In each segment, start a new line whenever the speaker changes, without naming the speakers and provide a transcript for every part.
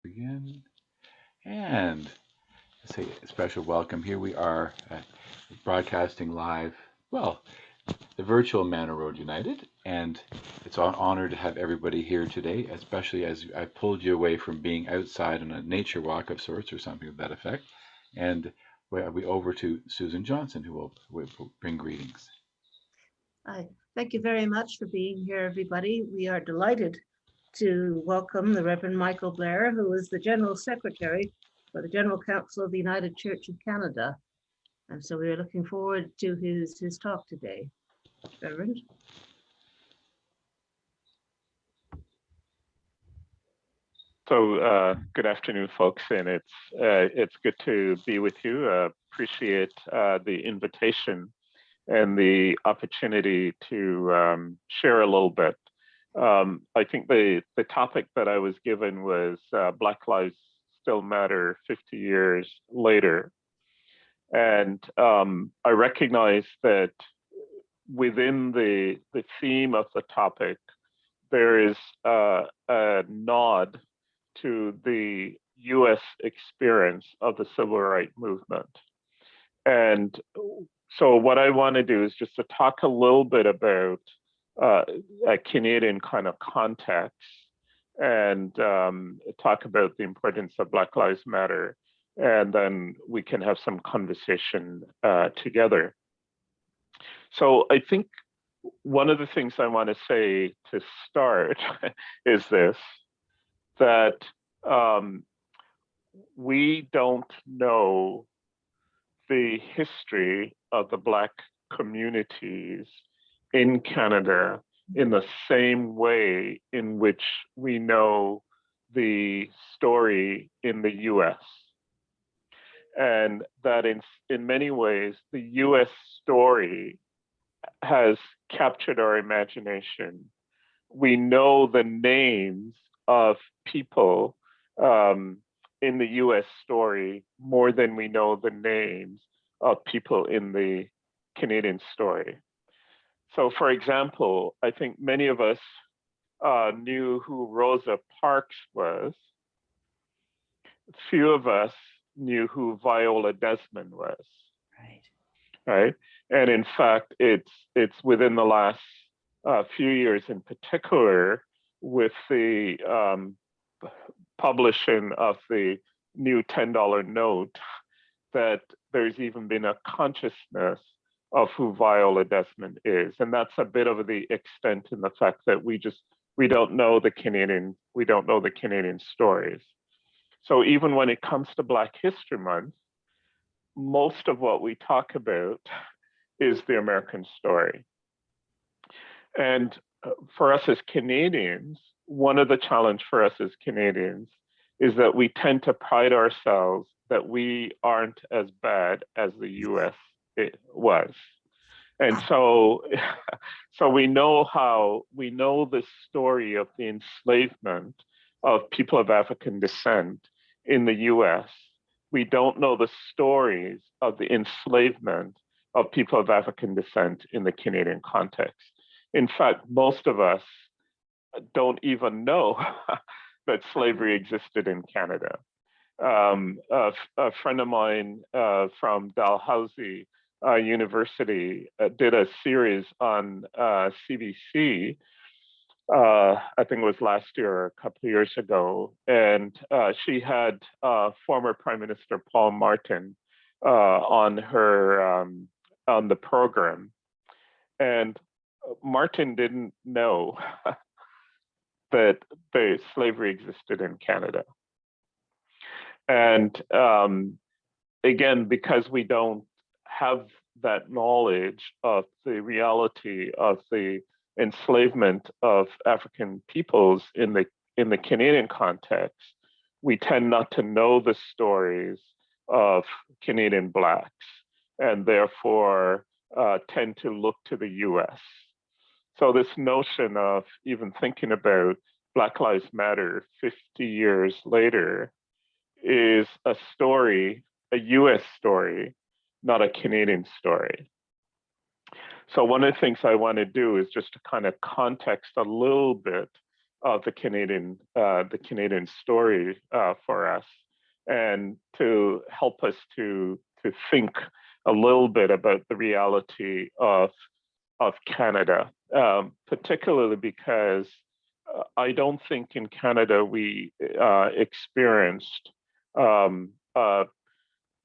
Begin and say a special welcome. Here we are broadcasting live. Well, the virtual Manor Road United, and it's an honor to have everybody here today, especially as I pulled you away from being outside on a nature walk of sorts or something of that effect. And we over to Susan Johnson, who will bring greetings.
Hi, thank you very much for being here, everybody. We are delighted to welcome the Reverend Michael Blair, who is the General Secretary for the General Council of the United Church of Canada. And so we are looking forward to his talk today. Reverend?
So good afternoon, folks, and it's good to be with you. Appreciate the invitation and the opportunity to share a little bit. I think the topic that I was given was Black Lives Still Matter 50 years later. And I recognize that within the theme of the topic, there is a nod to the US experience of the civil rights movement. And so what I want to do is just to talk a little bit about a Canadian kind of context and talk about the importance of Black Lives Matter, and then we can have some conversation together. So I think one of the things I want to say to start is this, that we don't know the history of the Black communities in Canada in the same way in which we know the story in the US. And that in many ways, the US story has captured our imagination. We know the names of people in the US story more than we know the names of people in the Canadian story. So for example, I think many of us knew who Rosa Parks was. Few of us knew who Viola Desmond was. Right? And in fact, it's within the last few years in particular with the publishing of the new $10 note that there's even been a consciousness of who Viola Desmond is. And that's a bit of the extent in the fact that we don't know the Canadian stories. So even when it comes to Black History Month, most of what we talk about is the American story. And for us as Canadians, one of the challenges for us as Canadians is that we tend to pride ourselves that we aren't as bad as the US was. And so we know the story of the enslavement of people of African descent in the US. We don't know the stories of the enslavement of people of African descent in the Canadian context. In fact, most of us don't even know that slavery existed in Canada. A friend of mine from Dalhousie University did a series on CBC, I think it was last year or a couple of years ago, and she had former Prime Minister Paul Martin on the program, and Martin didn't know that the slavery existed in Canada. And again, because we don't have that knowledge of the reality of the enslavement of African peoples in the Canadian context, we tend not to know the stories of Canadian Blacks, and therefore tend to look to the US. So this notion of even thinking about Black Lives Matter 50 years later is a story, a US story, not a Canadian story. So one of the things I want to do is just to kind of context a little bit of the Canadian story for us, and to help us to think a little bit about the reality of Canada, particularly because I don't think in Canada we experienced a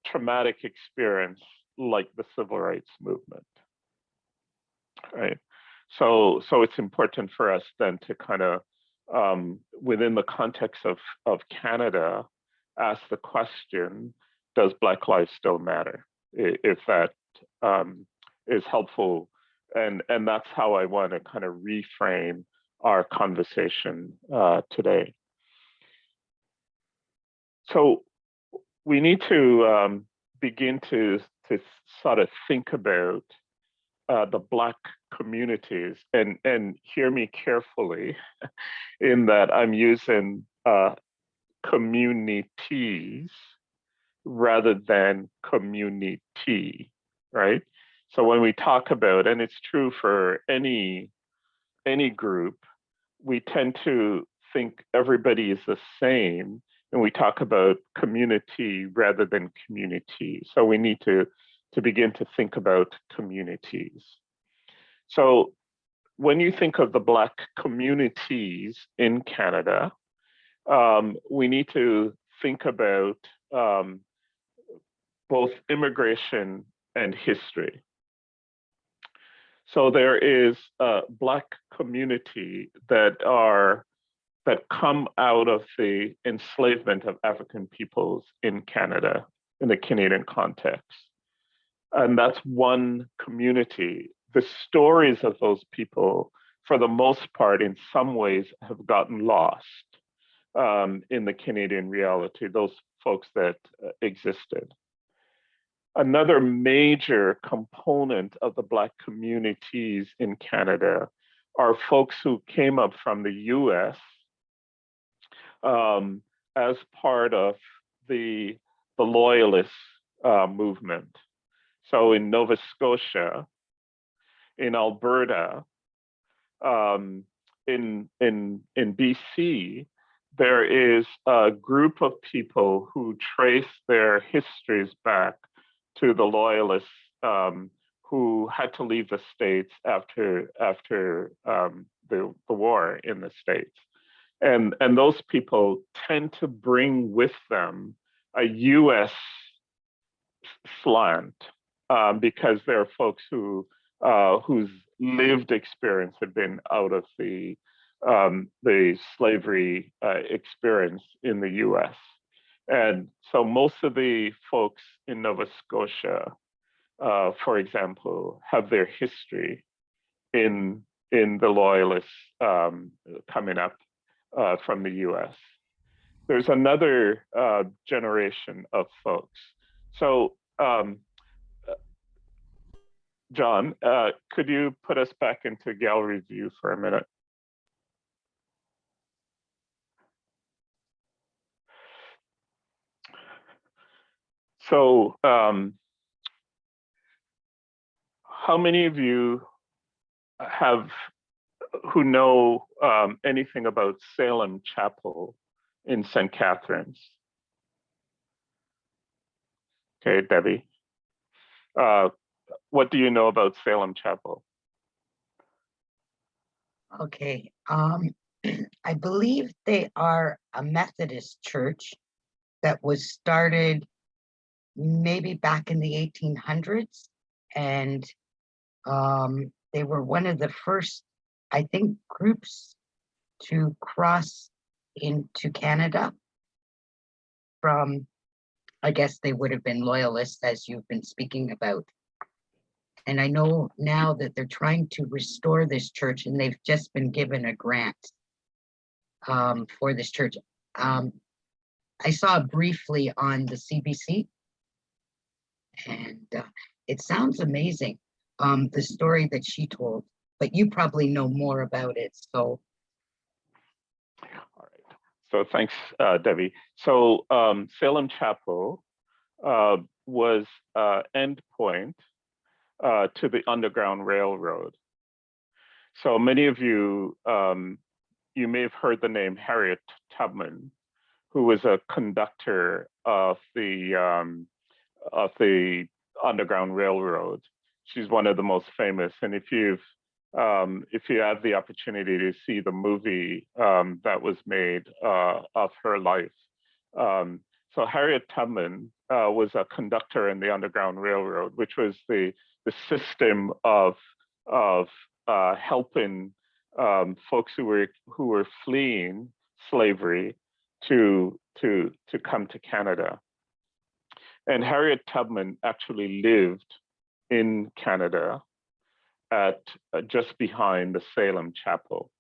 traumatic experience like the civil rights movement, right? So it's important for us then to kind of, within the context of Canada, ask the question, does Black lives still matter? If that is helpful. And that's how I want to kind of reframe our conversation today. So we need to begin to sort of think about the Black communities, and hear me carefully in that I'm using communities rather than community, right? So when we talk about, and it's true for any group, we tend to think everybody is the same, and we talk about community rather than community. So we need to begin to think about communities. So when you think of the Black communities in Canada, we need to think about both immigration and history. So there is a Black community that come out of the enslavement of African peoples in Canada, in the Canadian context. And that's one community. The stories of those people, for the most part, in some ways, have gotten lost in the Canadian reality, those folks that existed. Another major component of the Black communities in Canada are folks who came up from the US as part of the Loyalist movement. So in Nova Scotia, in Alberta, in BC, there is a group of people who trace their histories back to the Loyalists who had to leave the States after the war in the States. And those people tend to bring with them a US slant because they're folks whose lived experience had been out of the slavery experience in the US. And so most of the folks in Nova Scotia, for example, have their history in the Loyalists coming up from the US. There's another generation of folks. So John, could you put us back into gallery view for a minute? So how many of you who know anything about Salem Chapel in St. Catharines? Okay, Debbie. What do you know about Salem Chapel?
Okay, I believe they are a Methodist church that was started maybe back in the 1800s, and they were one of the first, I think, groups to cross into Canada from, I guess they would have been Loyalists, as you've been speaking about. And I know now that they're trying to restore this church, and they've just been given a grant for this church. I saw it briefly on the CBC, and it sounds amazing, the story that she told, but you probably know more about it, so.
All right, so thanks, Debbie. So Salem Chapel was endpoint to the Underground Railroad. So many of you you may have heard the name Harriet Tubman, who was a conductor of the Underground Railroad. She's one of the most famous. And if you have the opportunity to see the movie that was made of her life, so Harriet Tubman was a conductor in the Underground Railroad, which was the system of helping folks who were fleeing slavery to come to Canada. And Harriet Tubman actually lived in Canada at just behind the Salem Chapel.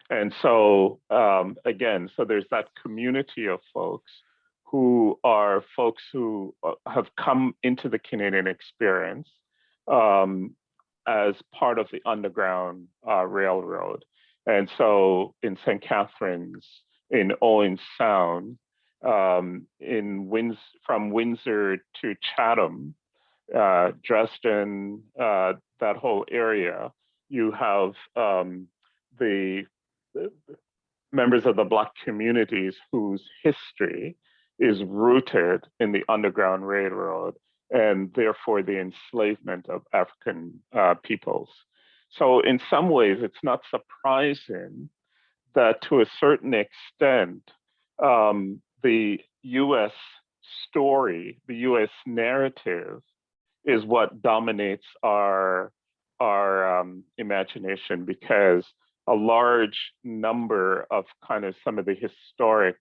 And so again, so there's that community of folks who are folks who have come into the Canadian experience as part of the Underground Railroad. And so in St. Catharines, in Owen Sound, from Windsor to Chatham, Dresden, that whole area, you have the members of the Black communities whose history is rooted in the Underground Railroad and therefore the enslavement of African peoples. So in some ways, it's not surprising that to a certain extent, the US story, the US narrative is what dominates our imagination, because a large number of kind of some of the historic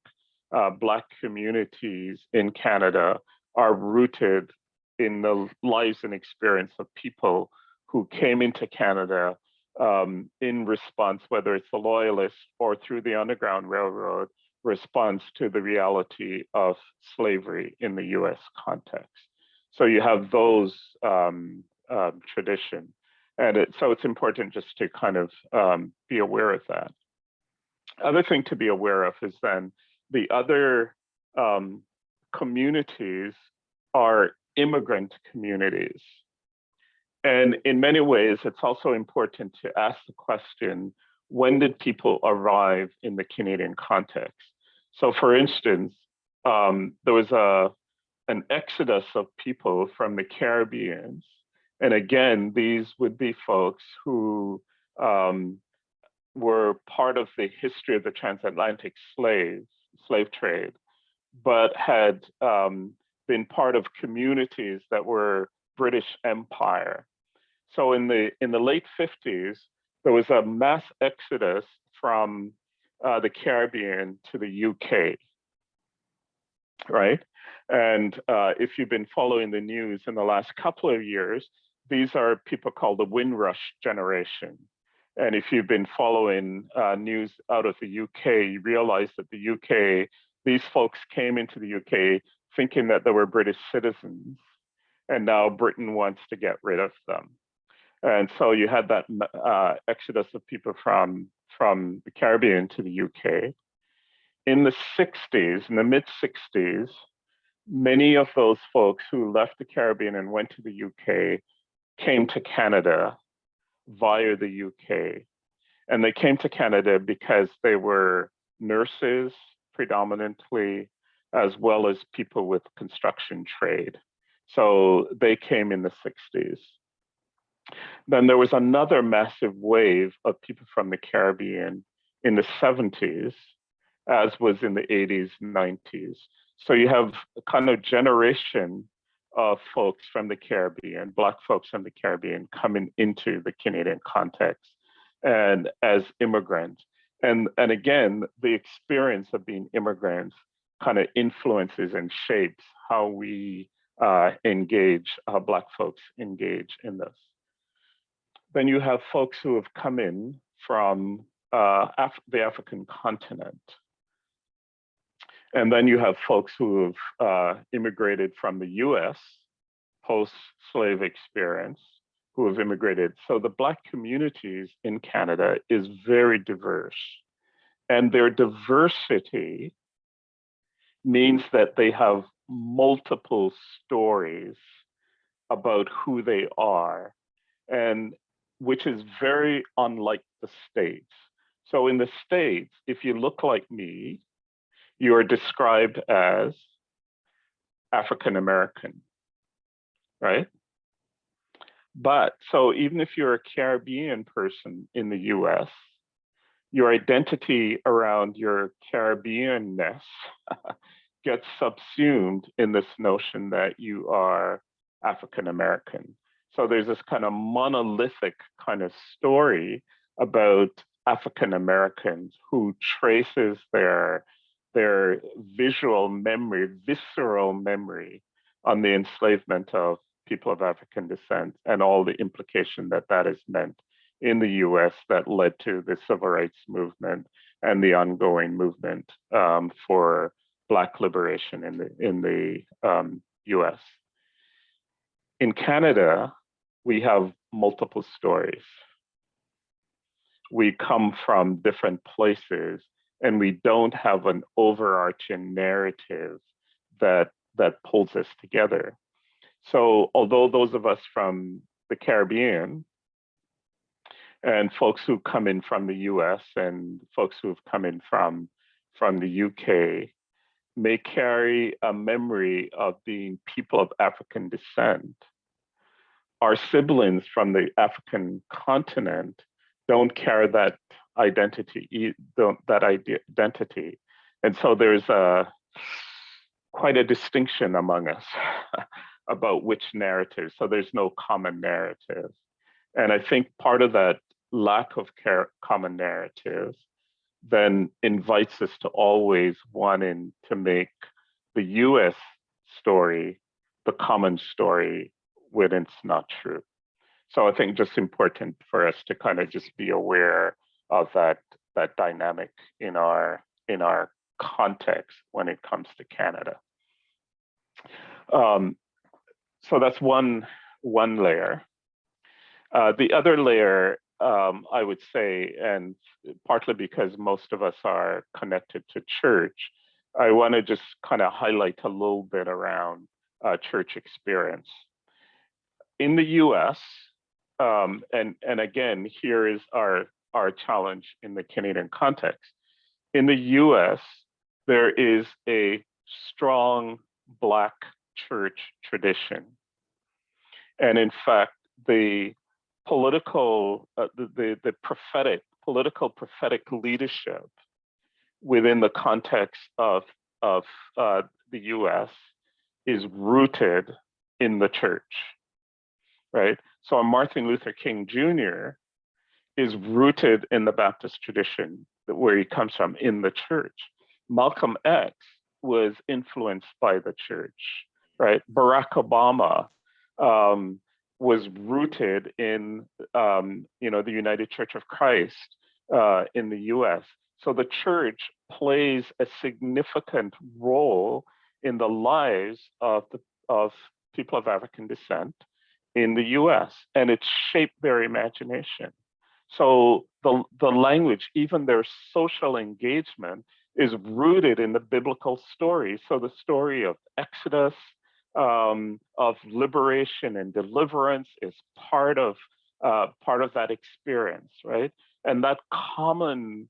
Black communities in Canada are rooted in the lives and experience of people who came into Canada in response, whether it's the Loyalists or through the Underground Railroad, response to the reality of slavery in the US context. So you have those tradition. And so it's important just to kind of be aware of that. Other thing to be aware of is then the other communities are immigrant communities. And in many ways, it's also important to ask the question, when did people arrive in the Canadian context? So for instance, there was an exodus of people from the Caribbean. And again, these would be folks who were part of the history of the transatlantic slave trade, but had been part of communities that were British Empire. So in the late 50s, there was a mass exodus from the Caribbean to the UK, right? And if you've been following the news in the last couple of years, these are people called the Windrush generation. And if you've been following news out of the UK, you realize that the UK, these folks came into the UK thinking that they were British citizens, and now Britain wants to get rid of them. And so you had that exodus of people from the Caribbean to the UK. In the 60s, in the mid 60s, many of those folks who left the Caribbean and went to the UK came to Canada via the UK. And they came to Canada because they were nurses predominantly, as well as people with construction trade. So they came in the 60s. Then there was another massive wave of people from the Caribbean in the 70s, as was in the 80s, 90s. So you have a kind of generation of folks from the Caribbean, Black folks from the Caribbean, coming into the Canadian context and as immigrants. And again, the experience of being immigrants kind of influences and shapes how we engage, how Black folks engage in this. Then you have folks who have come in from the African continent. And then you have folks who have immigrated from the US post-slave experience, who have immigrated. So the Black communities in Canada is very diverse. And their diversity means that they have multiple stories about who they are, and which is very unlike the States. So in the States, if you look like me, you are described as African American, right? But so even if you're a Caribbean person in the US, your identity around your Caribbeanness gets subsumed in this notion that you are African American. So there's this kind of monolithic kind of story about African Americans who traces their visual memory, visceral memory on the enslavement of people of African descent and all the implication that that has meant in the US that led to the civil rights movement and the ongoing movement for Black liberation in the US. In Canada, we have multiple stories. We come from different places and we don't have an overarching narrative that pulls us together. So although those of us from the Caribbean and folks who come in from the US and folks who've come in from the UK may carry a memory of being people of African descent, our siblings from the African continent don't carry that identity, And so there's quite a distinction among us about which narrative. So there's no common narrative. And I think part of that lack of common narrative then invites us to always wanting to make the US story the common story when it's not true. So I think just important for us to kind of just be aware of that dynamic in our context when it comes to Canada. So that's one layer. The other layer, I would say, and partly because most of us are connected to church, I want to just kind of highlight a little bit around church experience. In the US, and again, here is our challenge in the Canadian context. In the US, there is a strong Black church tradition. And in fact, the political prophetic leadership within the context of the US is rooted in the church, right? So Martin Luther King Jr. is rooted in the Baptist tradition where he comes from, in the church. Malcolm X was influenced by the church, right? Barack Obama was rooted in the United Church of Christ in the US. So the church plays a significant role in the lives of people of African descent in the US, and it shaped their imagination. So the language, even their social engagement, is rooted in the biblical story. So the story of Exodus, of liberation and deliverance is part of that experience, right? And that common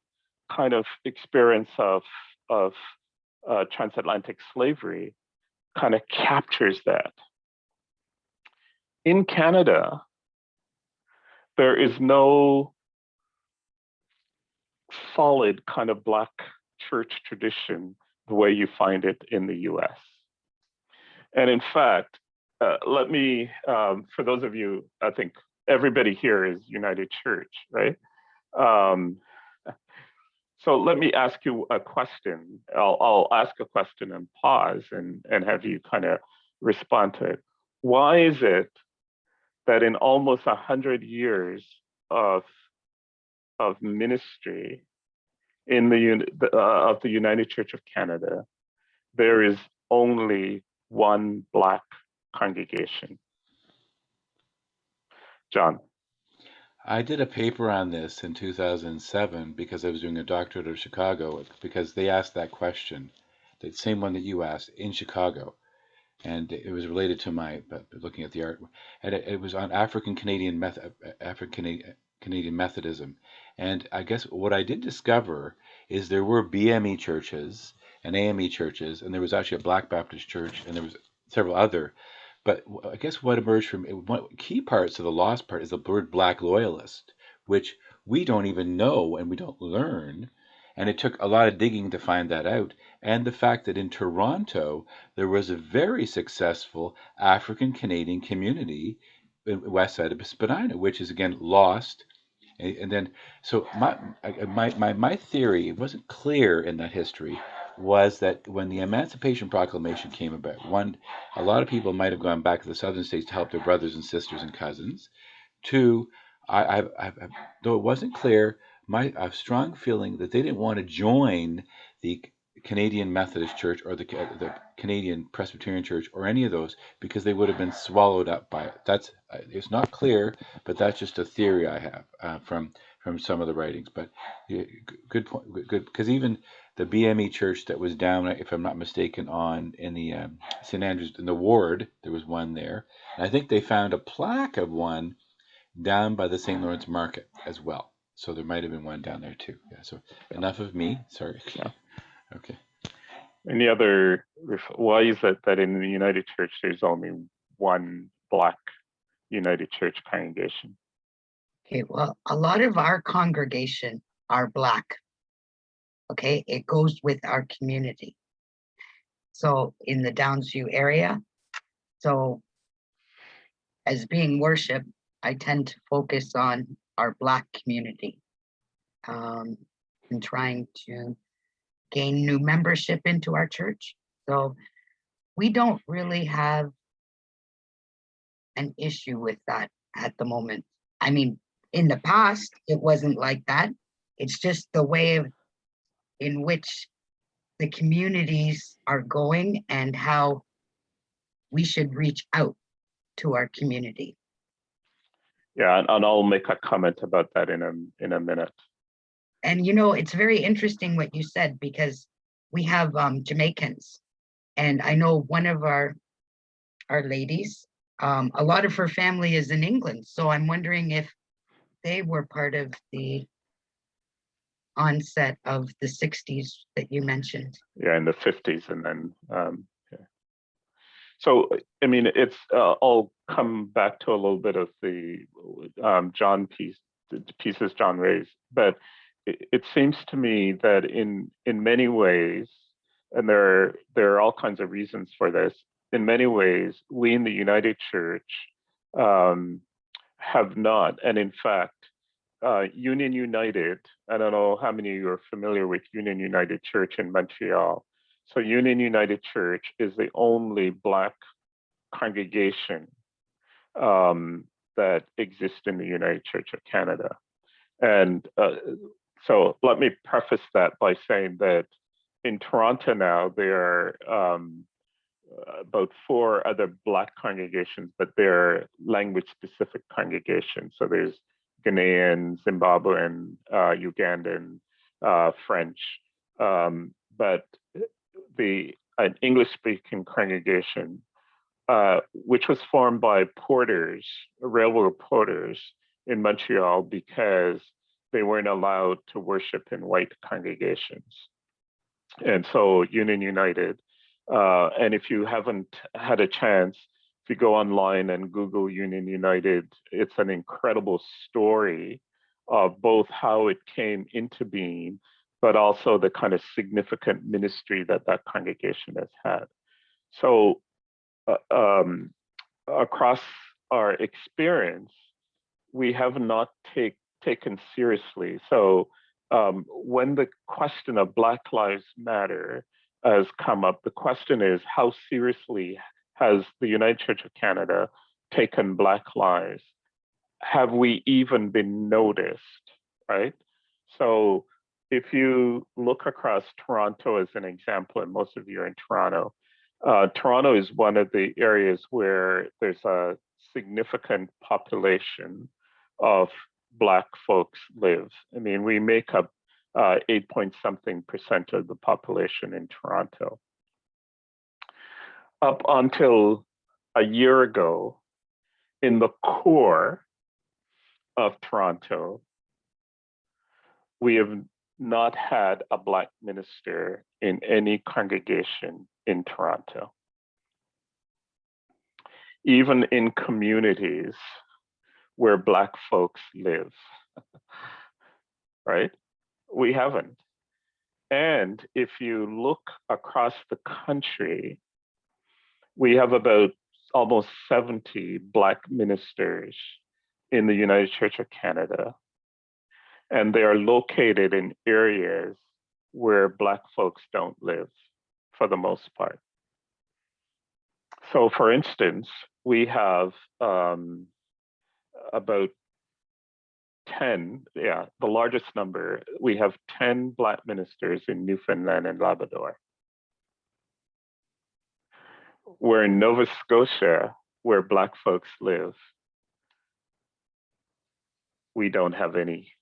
kind of experience of transatlantic slavery kind of captures that. In Canada, there is no solid kind of Black church tradition the way you find it in the US. And in fact, let me, for those of you, I think everybody here is United Church, right? So let me ask you a question. I'll ask a question and pause and have you kind of respond to it. Why is it that in almost 100 years of ministry of the United Church of Canada, there is only one Black congregation? John.
I did a paper on this in 2007 because I was doing a doctorate of Chicago, because they asked that question, the same one that you asked, in Chicago. And it was related to my looking at the art, and it was on African Canadian Canadian Methodism. And I guess what I did discover is there were BME churches and AME churches, and there was actually a Black Baptist church, and there was several other. But I guess what emerged from one key parts of the lost part is the word Black loyalist, which we don't even know and we don't learn. And it took a lot of digging to find that out. And the fact that in Toronto, there was a very successful African Canadian community west side of Spadina, which is again lost. And then, so my theory, it wasn't clear in that history, was that when the Emancipation Proclamation came about, one, a lot of people might have gone back to the southern states to help their brothers and sisters and cousins. Two, though it wasn't clear, I have a strong feeling that they didn't want to join the Canadian Methodist Church or the Canadian Presbyterian Church or any of those because they would have been swallowed up by it. That's it's not clear, but that's just a theory I have from some of the writings. But good point, good because even the BME Church that was down, if I'm not mistaken, on in the St Andrews in the ward, there was one there, and I think they found a plaque of one down by the St. Lawrence Market as well. So there might have been one down there too. Yeah. So enough of me. Sorry.
Yeah.
Okay.
Any other, why is it that in the United Church there's only one Black United Church congregation?
Okay, well, a lot of our congregation are Black. Okay, it goes with our community. So in the Downsview area, so as being worship, I tend to focus on our Black community and trying to gain new membership into our church. So we don't really have an issue with that at the moment. I mean, in the past, it wasn't like that. It's just the way in which the communities are going and how we should reach out to our community.
Yeah, and I'll make a comment about that in a minute.
And you know, it's very interesting what you said because we have Jamaicans, and I know one of our ladies, a lot of her family is in England, so I'm wondering if they were part of the onset of the 60s that you mentioned.
Yeah, in the 50s, and then yeah. So I mean, it's I'll come back to a little bit of the John piece, the pieces John raised, but it seems to me that in many ways, and there are all kinds of reasons for this. In many ways, we in the United Church have not, and in fact, Union United, I don't know how many of you are familiar with Union United Church in Montreal. So Union United Church is the only Black congregation that exists in the United Church of Canada. And so let me preface that by saying that in Toronto now, there are about 4 other Black congregations, but they're language-specific congregations. So there's Ghanaian, Zimbabwean, Ugandan, French, but an English-speaking congregation, which was formed by porters, railroad porters in Montreal because they weren't allowed to worship in white congregations. And so Union United, and if you haven't had a chance, if you go online and Google Union United, it's an incredible story of both how it came into being, but also the kind of significant ministry that that congregation has had. So across our experience, we have not taken seriously. So when the question of Black Lives Matter has come up, the question is, how seriously has the United Church of Canada taken Black lives? Have we even been noticed, right? So if you look across Toronto as an example, and most of you are in Toronto, Toronto is one of the areas where there's a significant population of Black folks live. I mean, we make up 8-point-something% of the population in Toronto. Up until a year ago, in the core of Toronto, we have not had a Black minister in any congregation in Toronto. Even in communities where Black folks live, right? We haven't. And if you look across the country, we have about almost 70 Black ministers in the United Church of Canada. And they are located in areas where Black folks don't live for the most part. So for instance, we have about 10, the largest number, we have 10 Black ministers in Newfoundland and Labrador. Where in Nova Scotia, where Black folks live, we don't have any.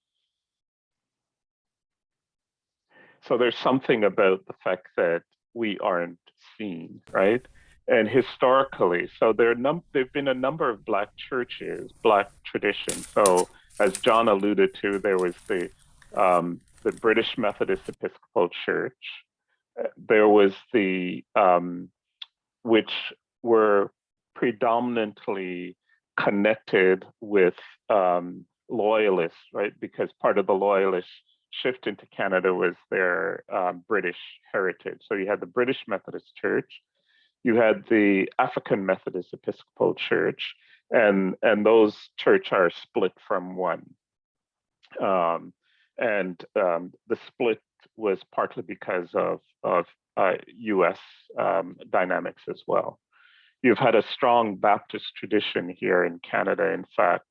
So there's something about the fact that we aren't seen, right? And historically, so there've been a number of Black churches, Black traditions. So as John alluded to, there was the British Methodist Episcopal Church. There was the, which were predominantly connected with loyalists, right? Because part of the loyalist shift into Canada was their British heritage. So you had the British Methodist Church, you had the African Methodist Episcopal Church, and those churches are split from one. The split was partly because of US dynamics as well. You've had a strong Baptist tradition here in Canada. In fact,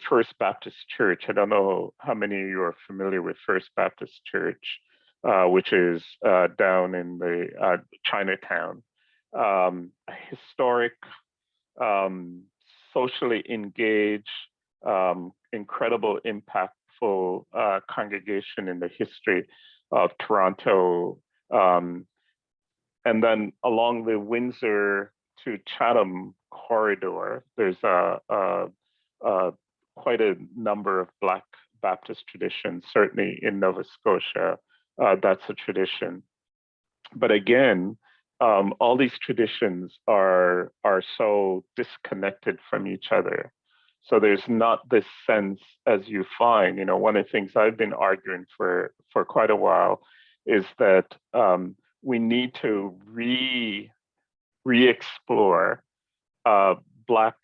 First Baptist Church, I don't know how many of you are familiar with First Baptist Church, which is down in the Chinatown. Historic, socially engaged, incredible, impactful congregation in the history of Toronto. And then along the Windsor to Chatham corridor, there's quite a number of Black Baptist traditions. Certainly in Nova Scotia, that's a tradition. But again, all these traditions are so disconnected from each other. So there's not this sense, as you find, one of the things I've been arguing for quite a while is that we need to re-explore Black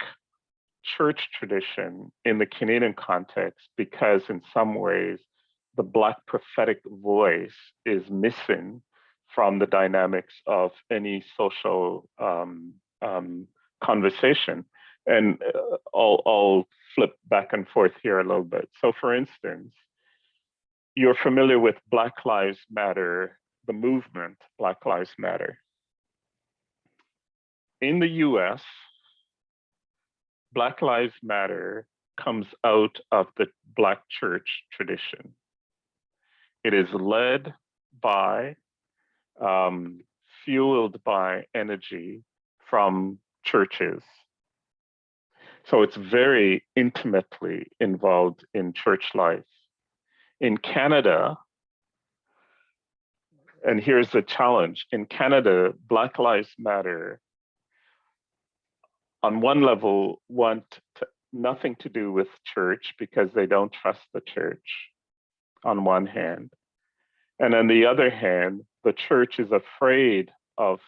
church tradition in the Canadian context, because in some ways, the Black prophetic voice is missing from the dynamics of any social conversation. And I'll flip back and forth here a little bit. So for instance, you're familiar with Black Lives Matter, the movement Black Lives Matter. In the US, Black Lives Matter comes out of the Black church tradition. It is led by, fueled by energy from churches. So it's very intimately involved in church life. In Canada, and here's the challenge, in Canada, Black Lives Matter, on one level, want nothing to do with church because they don't trust the church, on one hand. And on the other hand, the church is afraid of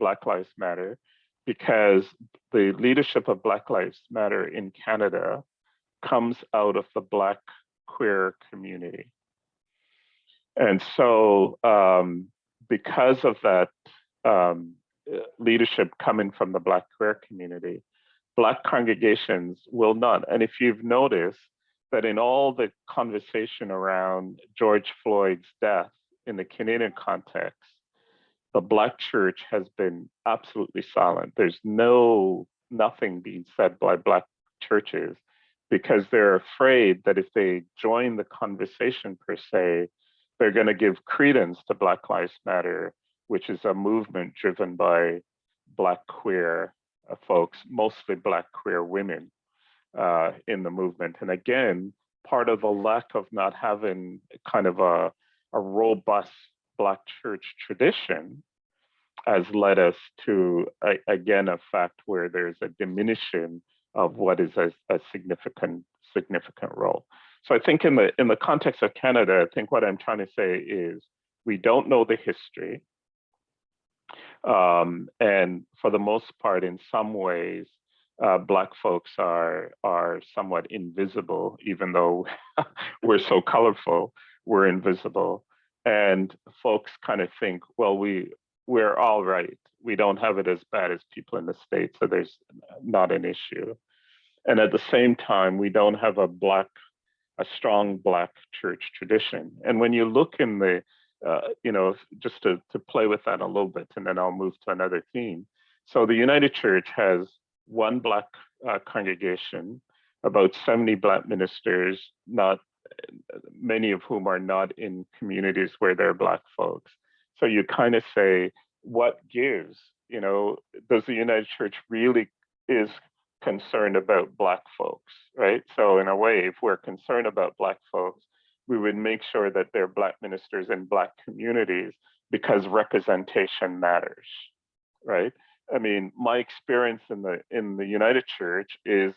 Black Lives Matter because the leadership of Black Lives Matter in Canada comes out of the Black queer community. And so because of that leadership coming from the Black queer community, Black congregations will not. And if you've noticed that in all the conversation around George Floyd's death in the Canadian context, the Black church has been absolutely silent. There's nothing being said by Black churches because they're afraid that if they join the conversation per se, they're going to give credence to Black Lives Matter, which is a movement driven by Black queer folks, mostly Black queer women. in the movement. And again, part of the lack of not having kind of a robust Black church tradition has led us to, again, a fact where there's a diminishing of what is a significant role. So I think in the context of Canada, I think what I'm trying to say is we don't know the history. And for the most part, in some ways, Black folks are somewhat invisible, even though we're so colorful, we're invisible. And folks kind of think, well, we're all right. We don't have it as bad as people in the States, so there's not an issue. And at the same time, we don't have a strong Black church tradition. And when you look in the, just to play with that a little bit, and then I'll move to another theme. So the United Church has one Black congregation, about 70 Black ministers, not many of whom are not in communities where there are Black folks. So you kind of say, what gives? Does the United Church really is concerned about Black folks, right? So in a way, if we're concerned about Black folks, we would make sure that there are Black ministers in Black communities because representation matters, right? I mean, my experience in the United Church is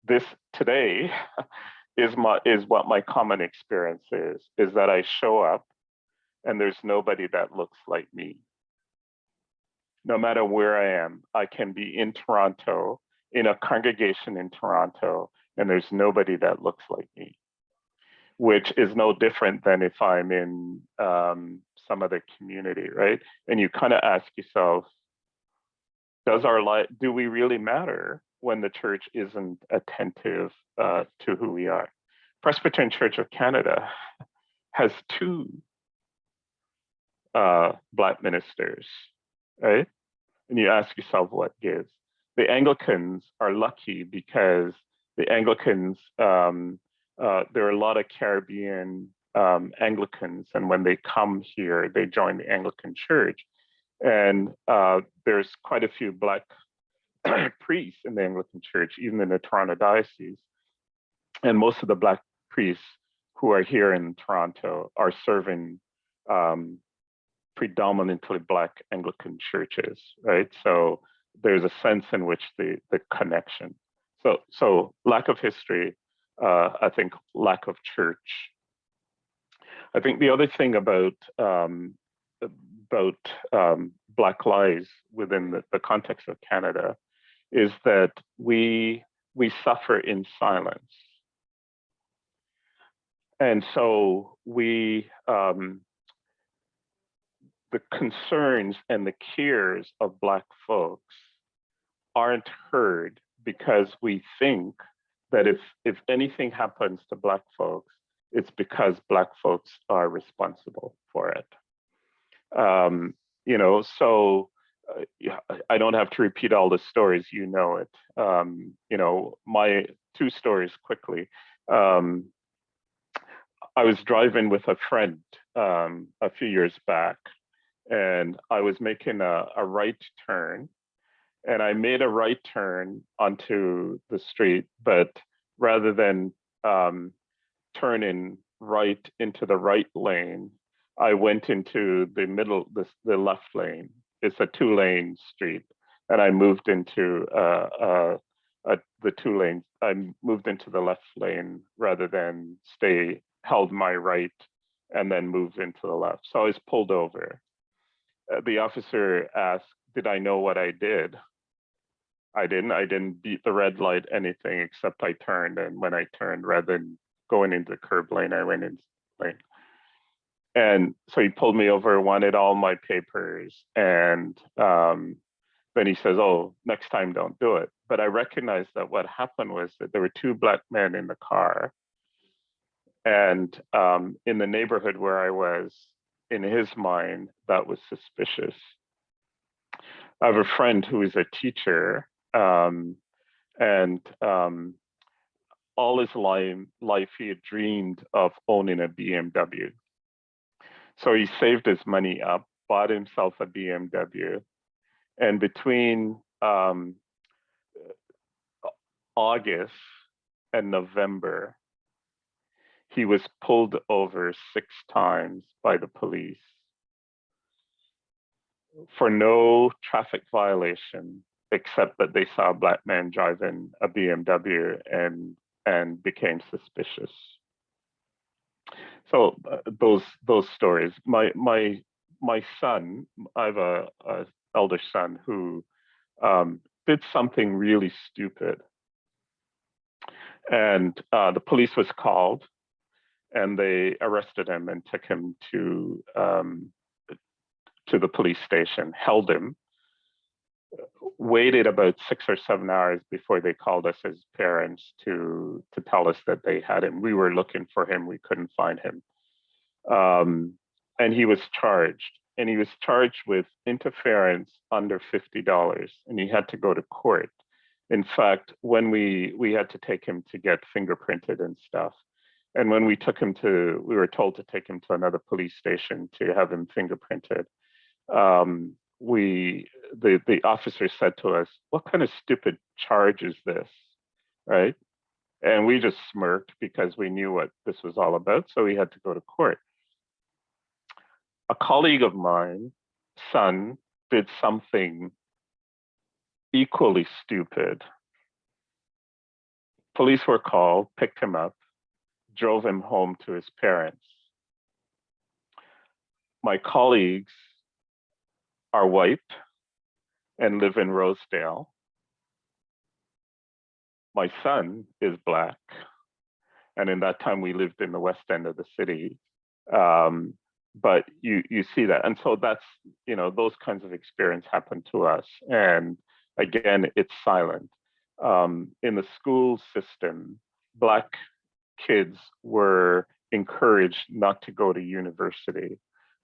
this today is what my common experience is that I show up and there's nobody that looks like me. No matter where I am, I can be in Toronto, in a congregation in Toronto, and there's nobody that looks like me, which is no different than if I'm in some other community, right? And you kind of ask yourself, do we really matter when the church isn't attentive to who we are? Presbyterian Church of Canada has 2 Black ministers, right? And you ask yourself what gives. The Anglicans are lucky because the Anglicans, there are a lot of Caribbean Anglicans, and when they come here, they join the Anglican Church. And there's quite a few Black priests in the Anglican Church, even in the Toronto Diocese. And most of the Black priests who are here in Toronto are serving predominantly Black Anglican churches, right? So there's a sense in which the connection. So lack of history, I think lack of church. I think the other thing about Black lives within the context of Canada is that we suffer in silence. And so the concerns and the cares of Black folks aren't heard because we think that if anything happens to Black folks, it's because Black folks are responsible for it. So I don't have to repeat all the stories, you know it. My 2 stories quickly. I was driving with a friend a few years back, and I was making a right turn, and I made a right turn onto the street, but rather than turning right into the right lane, I went into the middle, the left lane. It's a 2-lane street, and I moved into the 2 lanes. I moved into the left lane rather than held my right and then moved into the left. So I was pulled over. The officer asked, did I know what I did? I didn't beat the red light, anything, except I turned. And when I turned, rather than going into the curb lane, I went into the lane. And so he pulled me over, wanted all my papers. And then he says, oh, next time don't do it. But I recognized that what happened was that there were 2 Black men in the car. And in the neighborhood where I was, in his mind, that was suspicious. I have a friend who is a teacher, and all his life he had dreamed of owning a BMW. So he saved his money up, bought himself a BMW, and between August and November, he was pulled over 6 times by the police for no traffic violation, except that they saw a black man driving a BMW and became suspicious. So those stories. My son, I have a elder son who did something really stupid, and the police was called, and they arrested him and took him to the police station, held him, waited about 6 or 7 hours before they called us as parents to tell us that they had him. We were looking for him, we couldn't find him. And he was charged. And he was charged with interference under $50, and he had to go to court. In fact, when we had to take him to get fingerprinted and stuff, and when we were told to take him to another police station to have him fingerprinted, the officer said to us, "What kind of stupid charge is this?" Right? And we just smirked because we knew what this was all about, so we had to go to court. A colleague of mine, son, did something equally stupid. Police were called, picked him up, drove him home to his parents. My colleagues are white and live in Rosedale. My son is black, and in that time we lived in the west end of the city. But you see that, and so that's, those kinds of experience happen to us. And again, it's silent. In the school system, Black kids were encouraged not to go to university,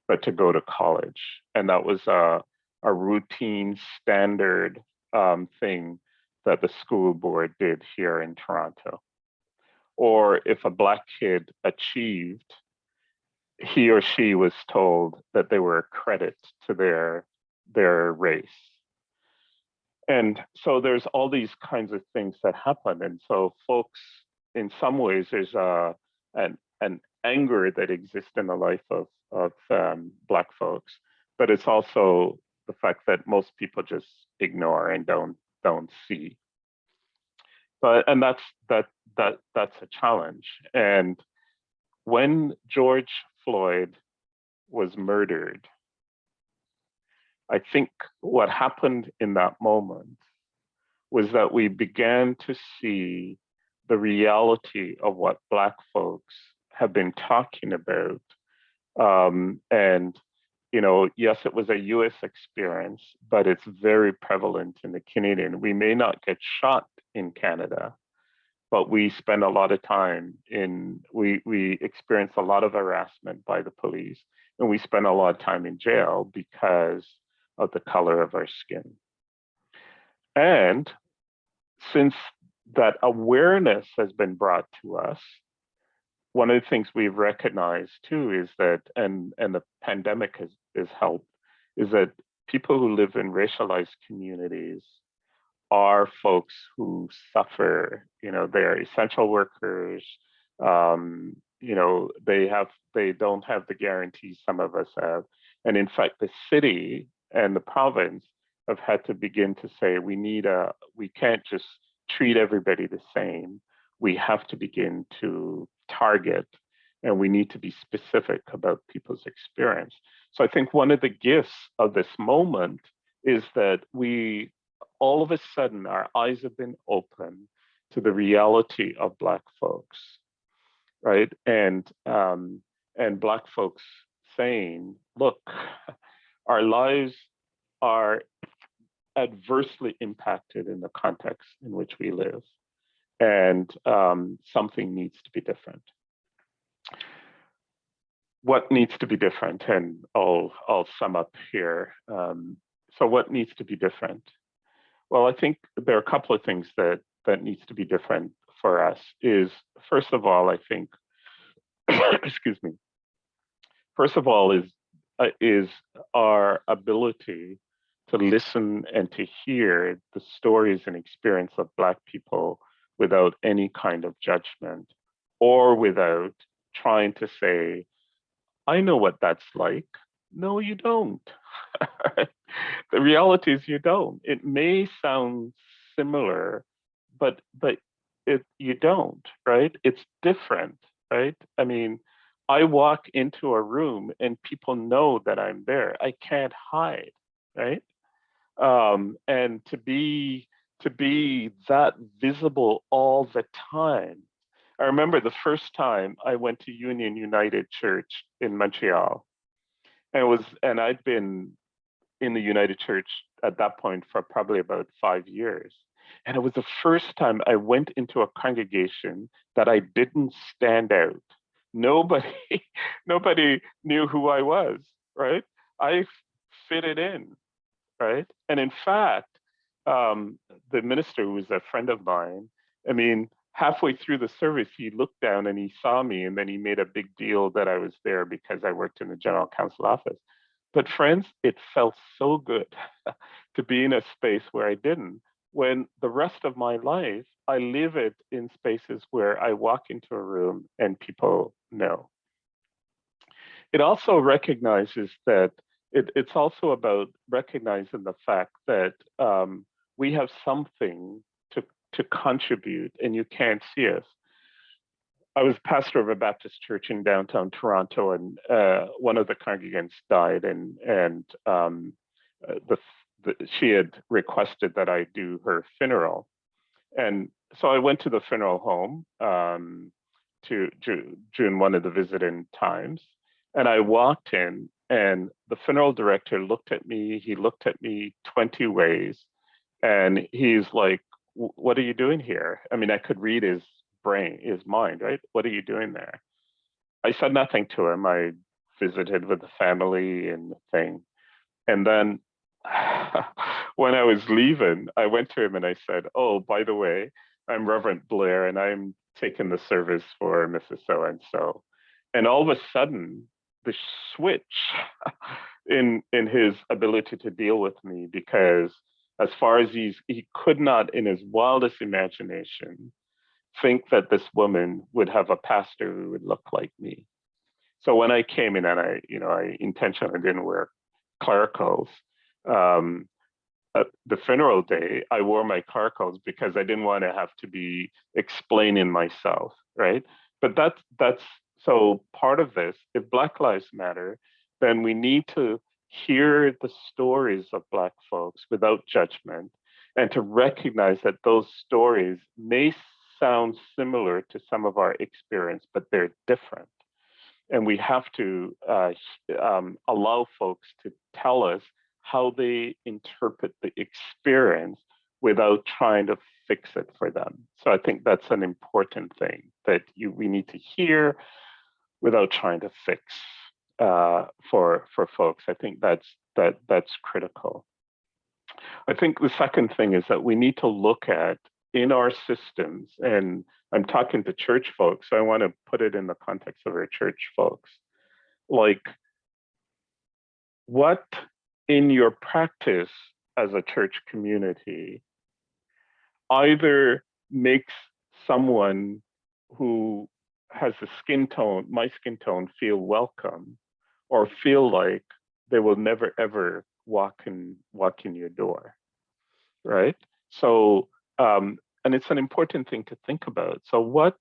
but to go to college, and that was a routine, standard thing that the school board did here in Toronto. Or if a Black kid achieved, he or she was told that they were a credit to their race. And so there's all these kinds of things that happen. And so folks, in some ways, there's an anger that exists in the life of Black folks, but it's also the fact that most people just ignore and don't see. And that's a challenge. And when George Floyd was murdered, I think what happened in that moment was that we began to see the reality of what Black folks have been talking about. And, yes, it was a US experience, but it's very prevalent in the Canadian. We may not get shot in Canada, but we spend a lot of time we experience a lot of harassment by the police, and we spend a lot of time in jail because of the color of our skin. And since that awareness has been brought to us, one of the things we've recognized too is that, and the pandemic has helped, is that people who live in racialized communities are folks who suffer. They're essential workers. They don't have the guarantees some of us have. And in fact, the city and the province have had to begin to say, we can't just treat everybody the same. We have to begin to target, and we need to be specific about people's experience. So I think one of the gifts of this moment is that we, all of a sudden, our eyes have been opened to the reality of Black folks, right? And Black folks saying, look, our lives are adversely impacted in the context in which we live, and something needs to be different. What needs to be different? And I'll sum up here. So what needs to be different? Well, I think there are a couple of things that needs to be different for us. Is first of all, I think, excuse me. First of all, is our ability to listen and to hear the stories and experience of Black people without any kind of judgment, or without trying to say, I know what that's like. No, you don't. The reality is you don't. It may sound similar, but you don't, right? It's different, right? I mean, I walk into a room and people know that I'm there. I can't hide, right? And to be that visible all the time. I remember the first time I went to Union United Church in Montreal, and I'd been in the United Church at that point for probably about 5 years. And it was the first time I went into a congregation that I didn't stand out. Nobody, nobody knew who I was, right? I fitted in, right? And in fact, the minister, who was a friend of mine, I mean, halfway through the service, he looked down and he saw me, and then he made a big deal that I was there because I worked in the general counsel office. But friends, it felt so good to be in a space where I didn't. When the rest of my life, I live it in spaces where I walk into a room and people know. It also recognizes that it's also about recognizing the fact that we have something to contribute and you can't see us. I was pastor of a Baptist church in downtown Toronto, and one of the congregants died, and she had requested that I do her funeral, and so I went to the funeral home during one of the visiting times, and I walked in, and the funeral director looked at me. He looked at me 20 ways, and he's like, "What are you doing here?" I mean, I could read his mind, right? "What are you doing there?" I said nothing to him. I visited with the family and the thing. And then when I was leaving, I went to him and I said, "Oh, by the way, I'm Reverend Blair and I'm taking the service for Mrs. So-and-so." And all of a sudden, the switch in his ability to deal with me, because as far as he could not in his wildest imagination think that this woman would have a pastor who would look like me. So when I came in, and I intentionally didn't wear clericals, at the funeral day, I wore my clericals because I didn't want to have to be explaining myself, right? But that's so part of this. If Black Lives Matter, then we need to hear the stories of Black folks without judgment, and to recognize that those stories may sound similar to some of our experience, but they're different. And we have to allow folks to tell us how they interpret the experience without trying to fix it for them. So I think that's an important thing that we need to hear without trying to fix for folks. I think that's critical. I think the second thing is that we need to look at in our systems, and I'm talking to church folks, so I want to put it in the context of our church folks. Like, what in your practice as a church community either makes someone who has my skin tone, feel welcome, or feel like they will never ever walk in your door, right? So and it's an important thing to think about. So what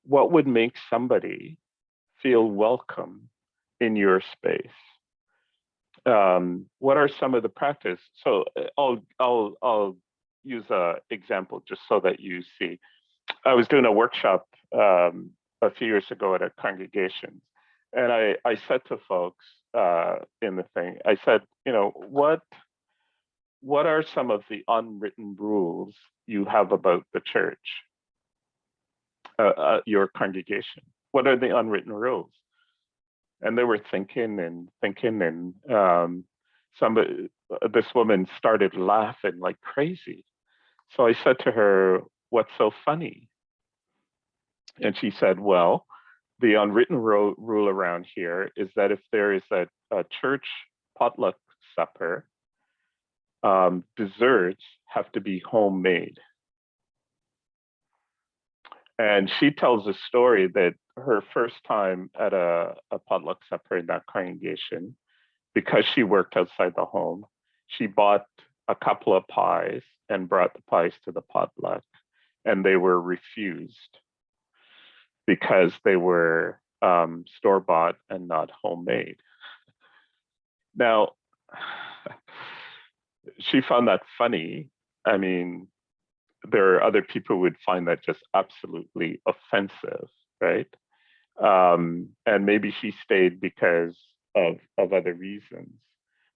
would make somebody feel welcome in your space? What are some of the practice? So I'll use an example just so that you see. I was doing a workshop a few years ago at a congregation, and I said to folks in the thing, I said, what are some of the unwritten rules you have about the church, your congregation? What are the unwritten rules? And they were thinking, and this woman started laughing like crazy. So I said to her, "What's so funny?" And she said, "Well, the unwritten rule around here is that if there is a church potluck supper, desserts have to be homemade." And she tells a story that her first time at a potluck supper in that congregation, because she worked outside the home, she bought a couple of pies and brought the pies to the potluck, and they were refused because they were store-bought and not homemade. Now, she found that funny. I mean, there are other people who would find that just absolutely offensive, right? And maybe she stayed because of other reasons.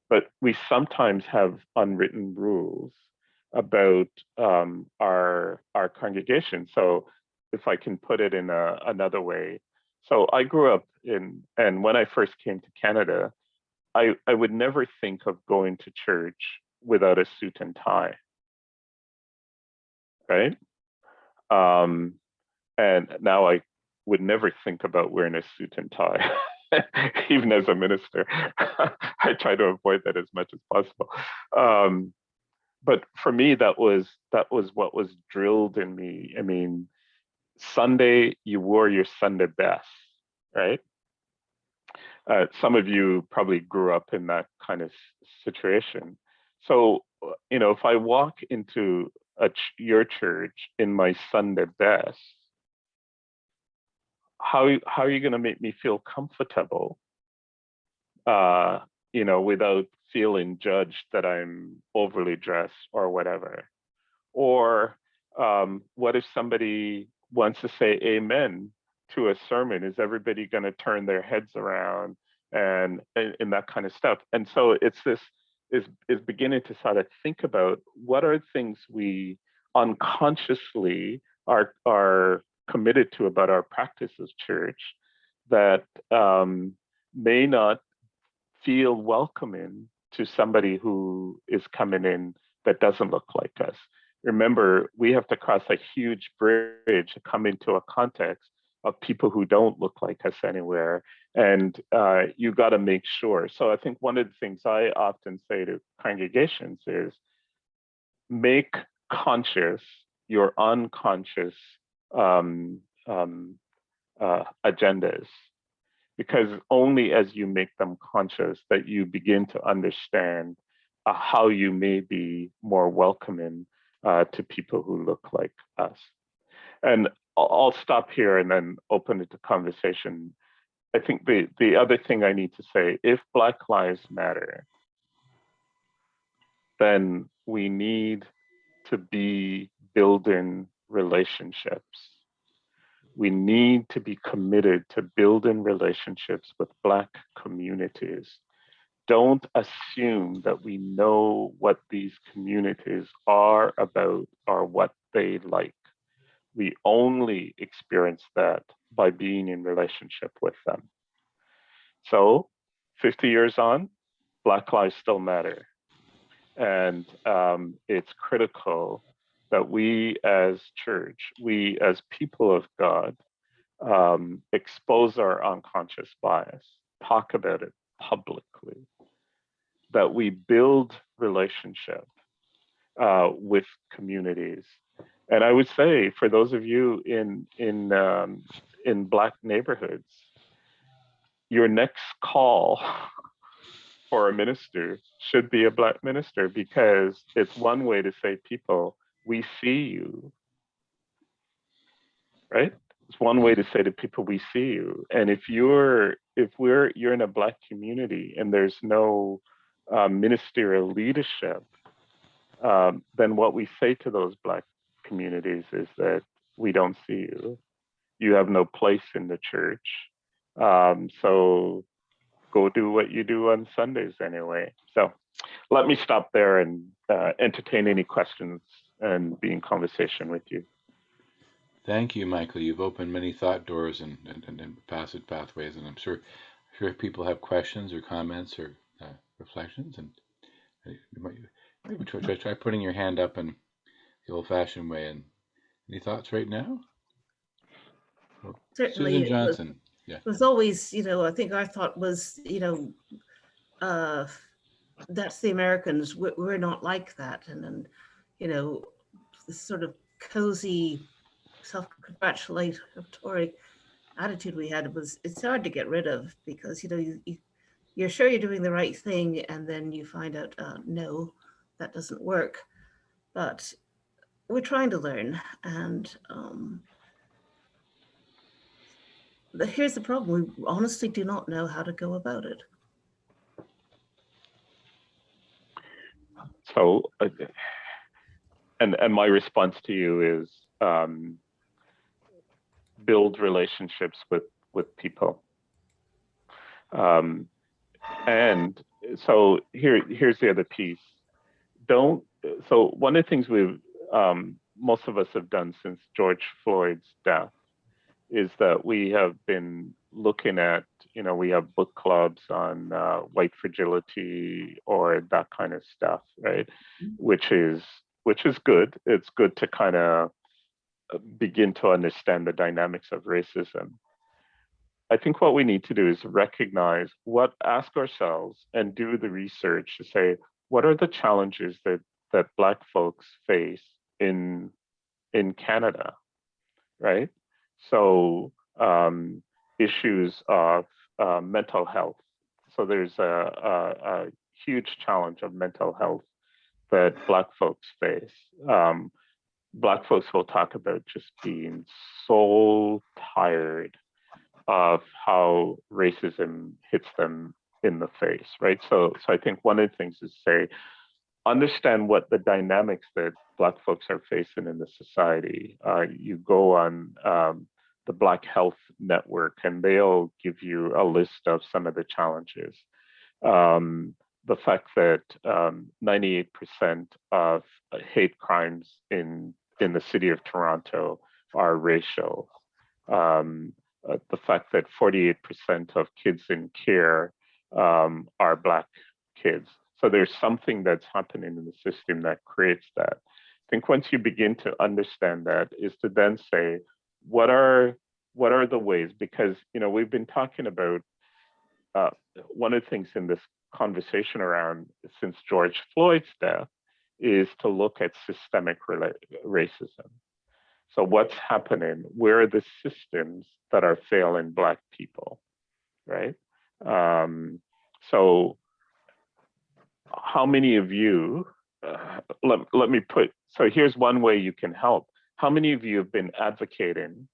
But we sometimes have unwritten rules about our congregation. So if I can put it in another way, so I grew up in, and when I first came to Canada, I would never think of going to church without a suit and tie, right? And now I would never think about wearing a suit and tie, even as a minister. I try to avoid that as much as possible. But for me, that was what was drilled in me. I mean, Sunday, you wore your Sunday best, right? Some of you probably grew up in that kind of situation. So, you know, if I walk into your church in my Sunday best, how are you going to make me feel comfortable, you know, without feeling judged that I'm overly dressed or whatever? Or what if somebody wants to say amen to a sermon? Is everybody going to turn their heads around and that kind of stuff? And so it's this is beginning to sort of think about what are things we unconsciously are committed to about our practice as church that may not feel welcoming to somebody who is coming in that doesn't look like us. Remember, we have to cross a huge bridge to come into a context of people who don't look like us anywhere. And you got to make sure. So I think one of the things I often say to congregations is make conscious your unconscious agendas, because only as you make them conscious that you begin to understand how you may be more welcoming to people who look like us. And I'll stop here and then open it to conversation. I think the other thing I need to say, if Black Lives Matter, then we need to be building relationships. We need to be committed to building relationships with Black communities. Don't assume that we know what these communities are about or what they like. We only experience that by being in relationship with them. So 50 years on, Black lives still matter. And it's critical that we as church, we as people of God, expose our unconscious bias, talk about it publicly, that we build relationship with communities. And I would say, for those of you in Black neighborhoods, your next call for a minister should be a Black minister, because it's one way to say, people, we see you, right? It's one way to say to people, we see you. And if you're in a Black community and there's no ministerial leadership, then what we say to those Black communities is that we don't see you. You have no place in the church. So go do what you do on Sundays anyway. So let me stop there and entertain any questions and be in conversation with you.
Thank you, Michael. You've opened many thought doors and passage pathways, and I'm sure people have questions or comments or reflections. And maybe try putting your hand up in the old-fashioned way. And any thoughts right now?
Certainly,
Susan Johnson.
It was always, I think our thought was, that's the Americans. We're not like that, and then, this sort of cozy self-congratulatory attitude we had, it's hard to get rid of, because you're sure you're doing the right thing, and then you find out, no, that doesn't work. But we're trying to learn, and here's the problem: we honestly do not know how to go about it.
So, and my response to you is build relationships with people. And so here's the other piece. So one of the things most of us have done since George Floyd's death is that we have been looking at, we have book clubs on white fragility or that kind of stuff, right? Which is good. It's good to kind of begin to understand the dynamics of racism. I think what we need to do is ask ourselves and do the research to say, what are the challenges that Black folks face in Canada, right? So issues of mental health. So there's a huge challenge of mental health that Black folks face. Black folks will talk about just being so tired of how racism hits them in the face, right? So I think one of the things is say, understand what the dynamics that Black folks are facing in the society. You go on the Black Health Network, and they'll give you a list of some of the challenges. The fact that 98% of hate crimes in the city of Toronto are racial. The fact that 48% of kids in care are Black kids. So there's something that's happening in the system that creates that. I think once you begin to understand that, is to then say, what are the ways? Because we've been talking about one of the things in this conversation around since George Floyd's death is to look at systemic racism. So what's happening? Where are the systems that are failing Black people, right? So how many of you, let me put, so here's one way you can help. How many of you have been advocating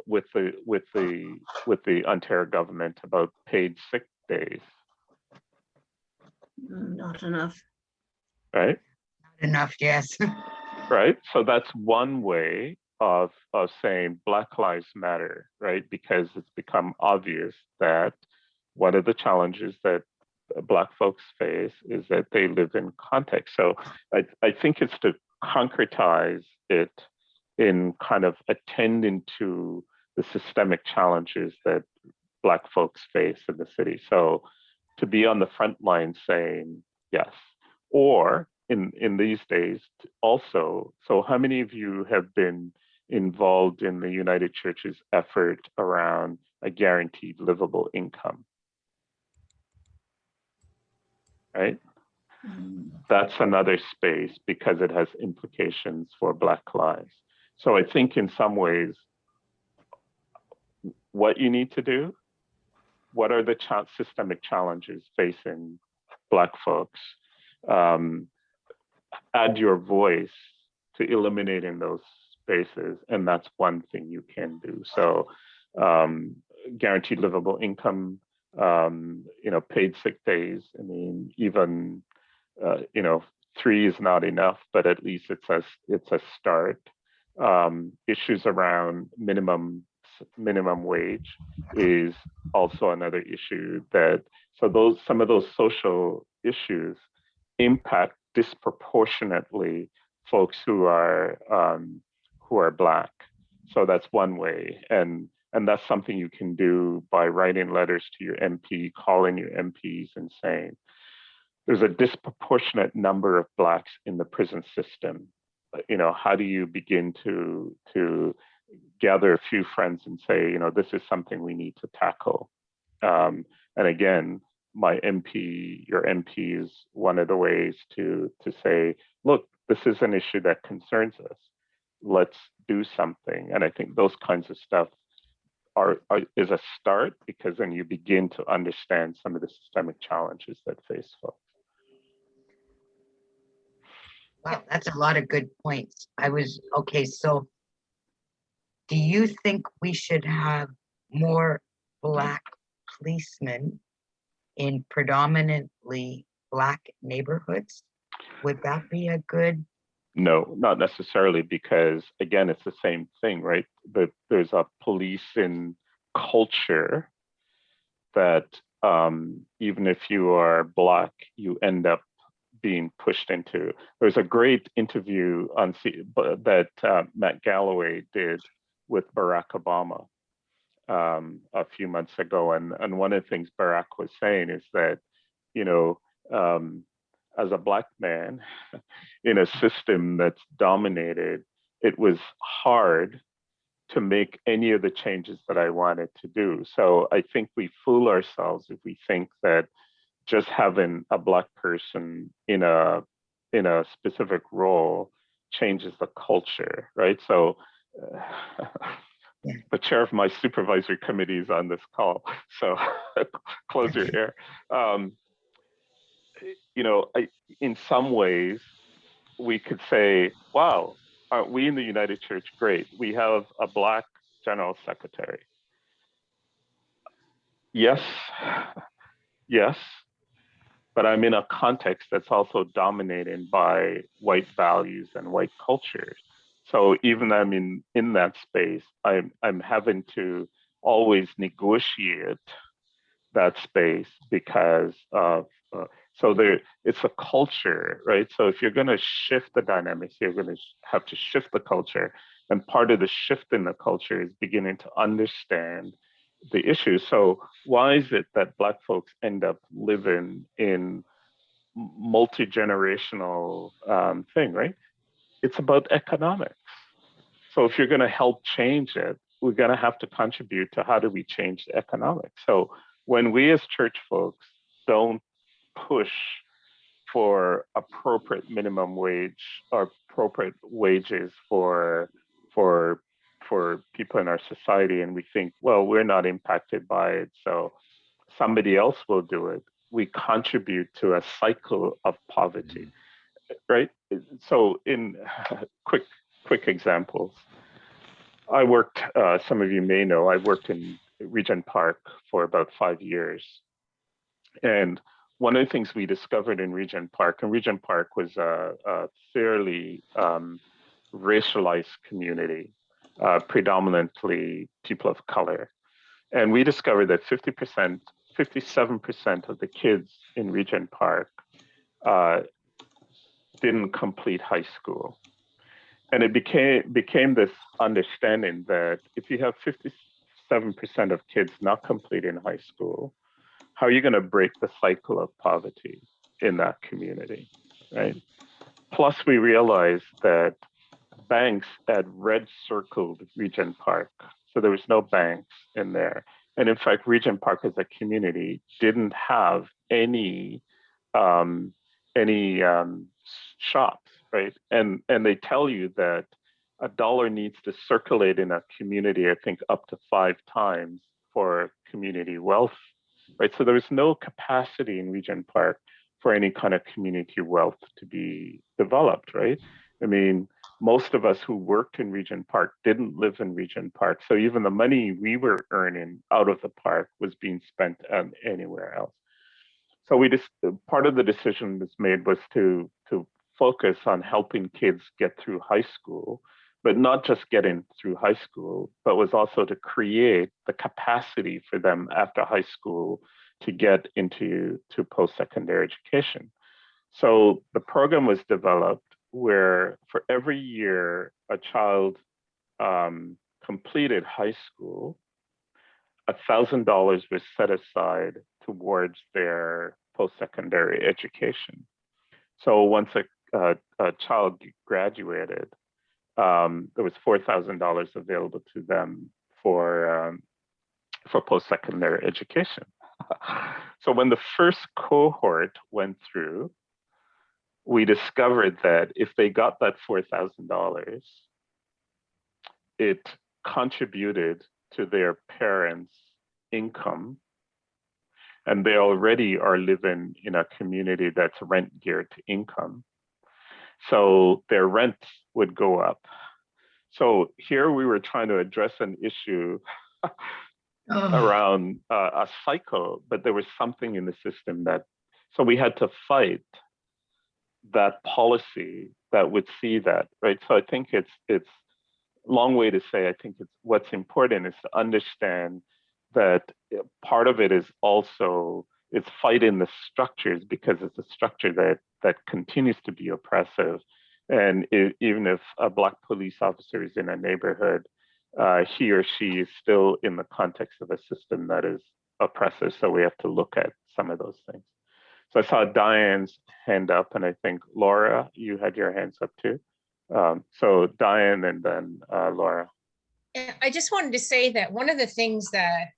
with the Ontario government about paid sick days?
Not enough.
Right?
Not enough, yes.
Right. So that's one way of saying Black Lives Matter, right? Because it's become obvious that one of the challenges that Black folks face is that they live in context. So I think it's to concretize it in kind of attending to the systemic challenges that Black folks face in the city. So to be on the front line saying yes, or in these days also, so how many of you have been involved in the United Church's effort around a guaranteed livable income? Right? That's another space because it has implications for Black lives. So I think in some ways, what you need to do, what are the systemic challenges facing Black folks? Add your voice to eliminating those spaces, and that's one thing you can do. So guaranteed livable income, paid sick days. I mean, even 3 is not enough, but at least it's a start. Issues around minimum wage is also another issue so some of those social issues impact disproportionately folks who are Black. So that's one way, and that's something you can do by writing letters to your MP, calling your MPs, and saying, there's a disproportionate number of Blacks in the prison system. How do you begin to gather a few friends and say, this is something we need to tackle? And again, my MP, your MP is one of the ways to say, look, this is an issue that concerns us. let's do something. And I think those kinds of stuff is a start, because then you begin to understand some of the systemic challenges that face folks.
Wow, that's a lot of good points. Okay, so do you think we should have more Black policemen in predominantly Black neighborhoods? Would that be a good?
No, not necessarily, because again, it's the same thing, right? There's a policing culture that even if you are Black, you end up being pushed into. There's a great interview that Matt Galloway did with Barack Obama a few months ago, and one of the things Barack was saying is that, as a Black man in a system that's dominated, it was hard to make any of the changes that I wanted to do. So I think we fool ourselves if we think that just having a Black person in a specific role changes the culture, right? So the chair of my supervisory committee is on this call, so close your ear. In some ways, we could say, wow, aren't we in the United Church great? We have a Black general secretary. Yes, yes, but I'm in a context that's also dominated by white values and white cultures. So even I'm in that space, I'm having to always negotiate that space because of it's a culture, right? So if you're going to shift the dynamics, you're going to have to shift the culture, and part of the shift in the culture is beginning to understand the issues. So why is it that Black folks end up living in multi-generational thing, right? It's about economics. So if you're going to help change it, we're going to have to contribute to how do we change the economics. So when we as church folks don't push for appropriate minimum wage or appropriate wages for people in our society, and we think, well, we're not impacted by it, so somebody else will do it, we contribute to a cycle of poverty, right? So in quick examples, I worked, some of you may know, I worked in Regent Park for about 5 years. And one of the things we discovered in Regent Park, and Regent Park was a fairly racialized community, predominantly people of color. And we discovered that 57% of the kids in Regent Park didn't complete high school. And it became this understanding that if you have 57% of kids not completing high school, how are you going to break the cycle of poverty in that community, right? Plus, we realized that banks had red circled Regent Park. So there was no banks in there. And in fact, Regent Park as a community didn't have any shops, right? And they tell you that a dollar needs to circulate in a community, I think, up to 5 times for community wealth, right? So there was no capacity in Regent Park for any kind of community wealth to be developed, right? I mean, most of us who worked in Regent Park didn't live in Regent Park. So even the money we were earning out of the park was being spent anywhere else. So part of the decision was made was to focus on helping kids get through high school, but not just getting through high school, but was also to create the capacity for them after high school to get into post-secondary education. So the program was developed where for every year a child completed high school, $1,000 was set aside towards their post-secondary education. So once a child graduated, there was $4,000 available to them for post-secondary education. So when the first cohort went through, we discovered that if they got that $4,000, it contributed to their parents' income, and they already are living in a community that's rent geared to income. So their rent would go up. So here we were trying to address an issue around a cycle, but there was something in the system so we had to fight that policy that would see that, right? So I think it's a long way to say, I think what's important is to understand that part of it is also, it's fighting the structures, because it's a structure that continues to be oppressive. And even if a Black police officer is in a neighborhood, he or she is still in the context of a system that is oppressive. So we have to look at some of those things. So I saw Diane's hand up, and I think Laura, you had your hands up too. So Diane and then Laura.
I just wanted to say that one of the things that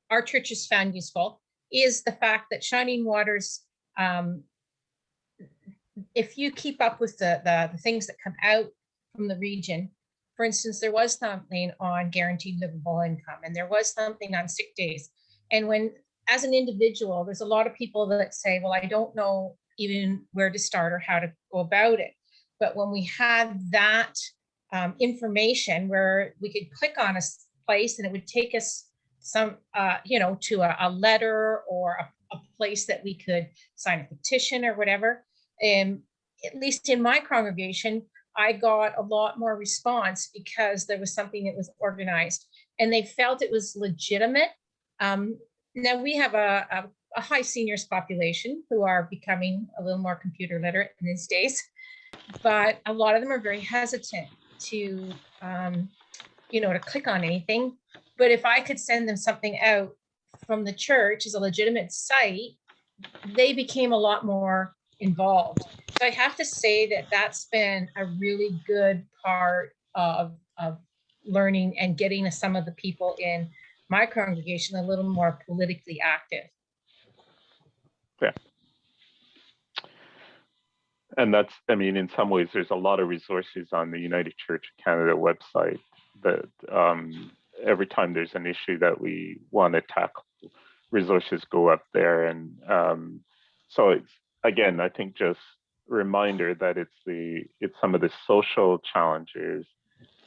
our church has found useful is the fact that Shining Waters, if you keep up with the things that come out from the region, for instance, there was something on guaranteed livable income, and there was something on sick days. And when, as an individual, there's a lot of people that say, well, I don't know even where to start or how to go about it. But when we had that information where we could click on a place and it would take us to a letter or a place that we could sign a petition or whatever. At least in my congregation, I got a lot more response because there was something that was organized and they felt it was legitimate. Now we have a high seniors population who are becoming a little more computer literate in these days, but a lot of them are very hesitant to, to click on anything. But if I could send them something out from the church as a legitimate site, they became a lot more involved. So I have to say that that's been a really good part of learning and getting some of the people in my congregation a little more politically active.
Yeah. And that's, I mean, in some ways, there's a lot of resources on the United Church of Canada website that every time there's an issue that we want to tackle, resources go up there. And so it's, again, I think just reminder that it's some of the social challenges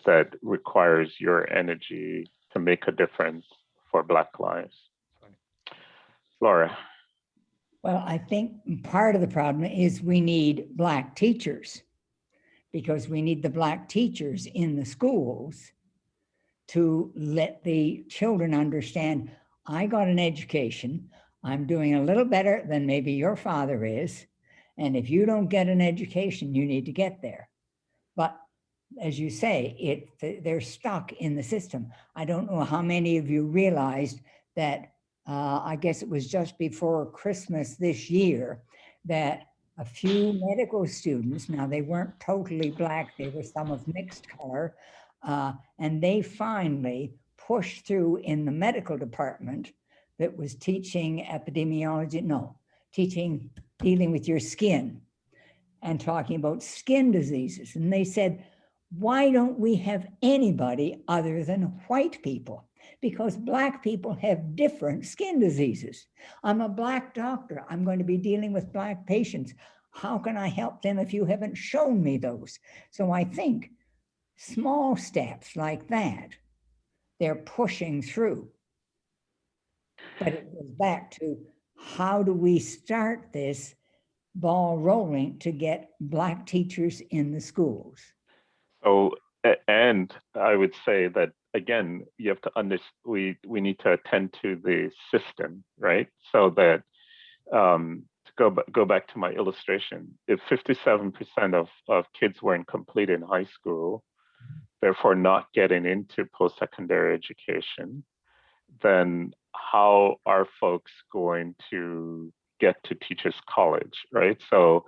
that requires your energy to make a difference for Black lives. Laura.
Well, I think part of the problem is we need Black teachers, because we need the Black teachers in the schools to let the children understand, I got an education, I'm doing a little better than maybe your father is, and if you don't get an education, you need to get there. But as you say, they're stuck in the system. I don't know how many of you realized that I guess it was just before Christmas this year that a few medical students, now they weren't totally Black, they were some of mixed color, and they finally pushed through in the medical department that was teaching teaching dealing with your skin and talking about skin diseases. And they said, why don't we have anybody other than white people? Because Black people have different skin diseases. I'm a Black doctor. I'm going to be dealing with Black patients. How can I help them if you haven't shown me those? So I think small steps like that, they're pushing through. But it goes back to, how do we start this ball rolling to get Black teachers in the schools? So,
and I would say that, again, you have to understand, we need to attend to the system, right? So that, to go back to my illustration, if 57% of kids weren't complete in high school, therefore not getting into post-secondary education, then how are folks going to get to teachers college, right? So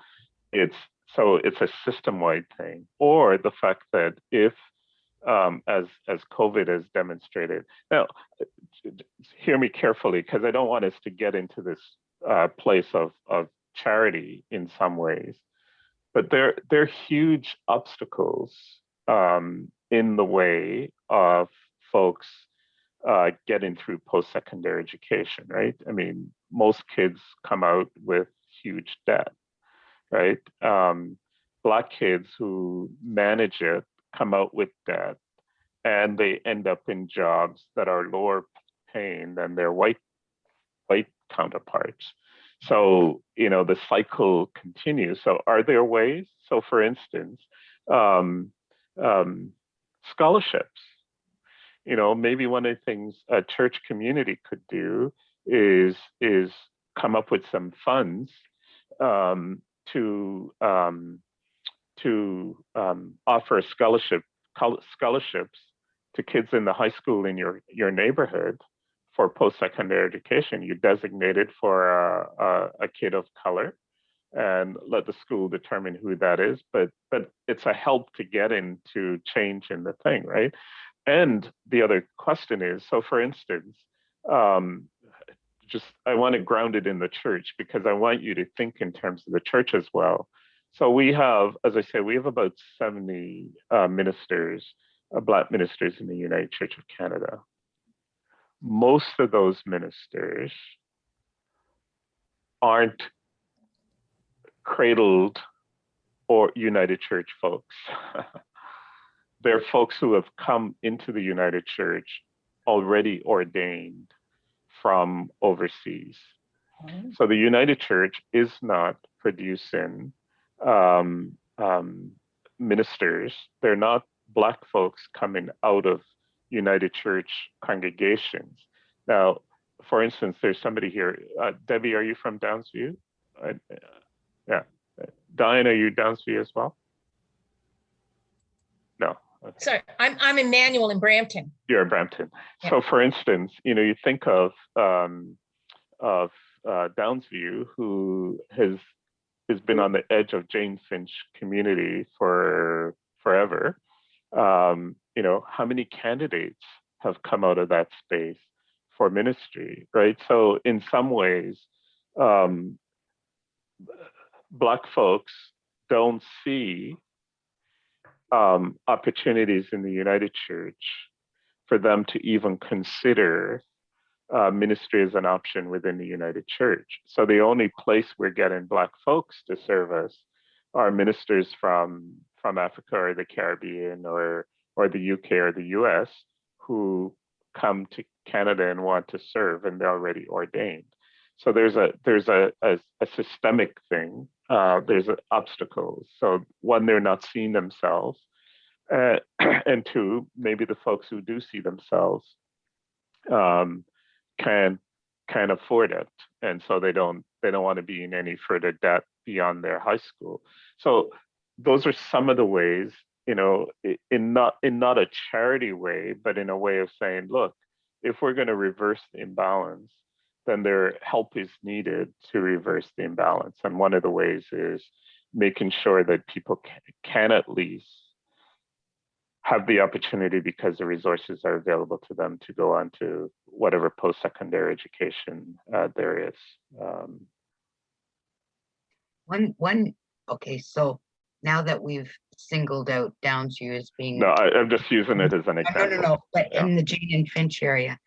it's a system-wide thing. Or the fact that if, as COVID has demonstrated, now hear me carefully, because I don't want us to get into this place of charity in some ways, but there are huge obstacles in the way of folks getting through post-secondary education, right? I mean, most kids come out with huge debt, right? Black kids who manage it come out with debt, and they end up in jobs that are lower paying than their white counterparts. So, the cycle continues. So are there ways? So for instance, um, scholarships. Maybe one of the things a church community could do is come up with some funds um, to offer a scholarships to kids in the high school in your neighborhood for post-secondary education. You designate it for a kid of color and let the school determine who that is. But it's a help to get into change in the thing, right? And the other question is, so for instance, I want to ground it in the church because I want you to think in terms of the church as well. So we have, as I said, we have about 70 ministers, Black ministers in the United Church of Canada. Most of those ministers aren't cradled or United Church folks. They're folks who have come into the United Church already ordained from overseas. So the United Church is not producing ministers. They're not Black folks coming out of United Church congregations. Now, for instance, there's somebody here. Debbie, are you from Downsview? Yeah. Diane, are you Downsview as well? No. Okay.
Sorry, I'm Emmanuel in Brampton.
You're in Brampton.
Yeah.
So, for instance, you think of Downsview, who has been on the edge of Jane Finch community for forever. How many candidates have come out of that space for ministry, right? So, in some ways, Black folks don't see opportunities in the United Church for them to even consider ministry as an option within the United Church. So the only place we're getting Black folks to serve us are ministers from Africa or the Caribbean or the UK or the US who come to Canada and want to serve, and they're already ordained. So there's a systemic thing. There's obstacles. So one, they're not seeing themselves, and two, maybe the folks who do see themselves can afford it, and so they don't want to be in any further debt beyond their high school. So those are some of the ways, in not a charity way, but in a way of saying, look, if we're going to reverse the imbalance, then their help is needed to reverse the imbalance. And one of the ways is making sure that people can at least have the opportunity, because the resources are available to them, to go on to whatever post-secondary education there is.
Okay, so now that we've singled out Downsview as being
No, I'm just using it as an example.
no, but in the Jane and Finch area.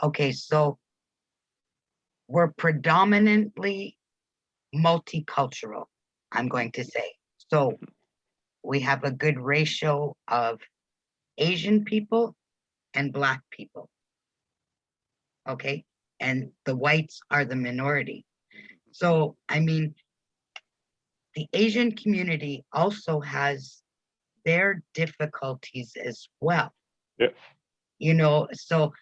Okay, so we're predominantly multicultural, I'm going to say. So we have a good ratio of Asian people and Black people. Okay, and the whites are the minority. So, I mean, the Asian community also has their difficulties as well.
Yeah.
So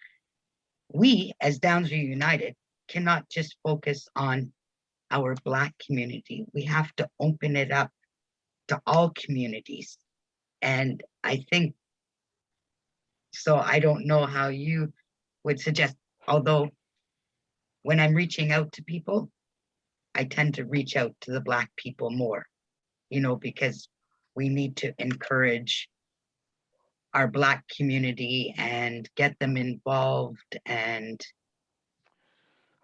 we as Downsview United cannot just focus on our Black community. We have to open it up to all communities. And I think, so I don't know how you would suggest, although when I'm reaching out to people, I tend to reach out to the Black people more, because we need to encourage our Black community and get them involved. And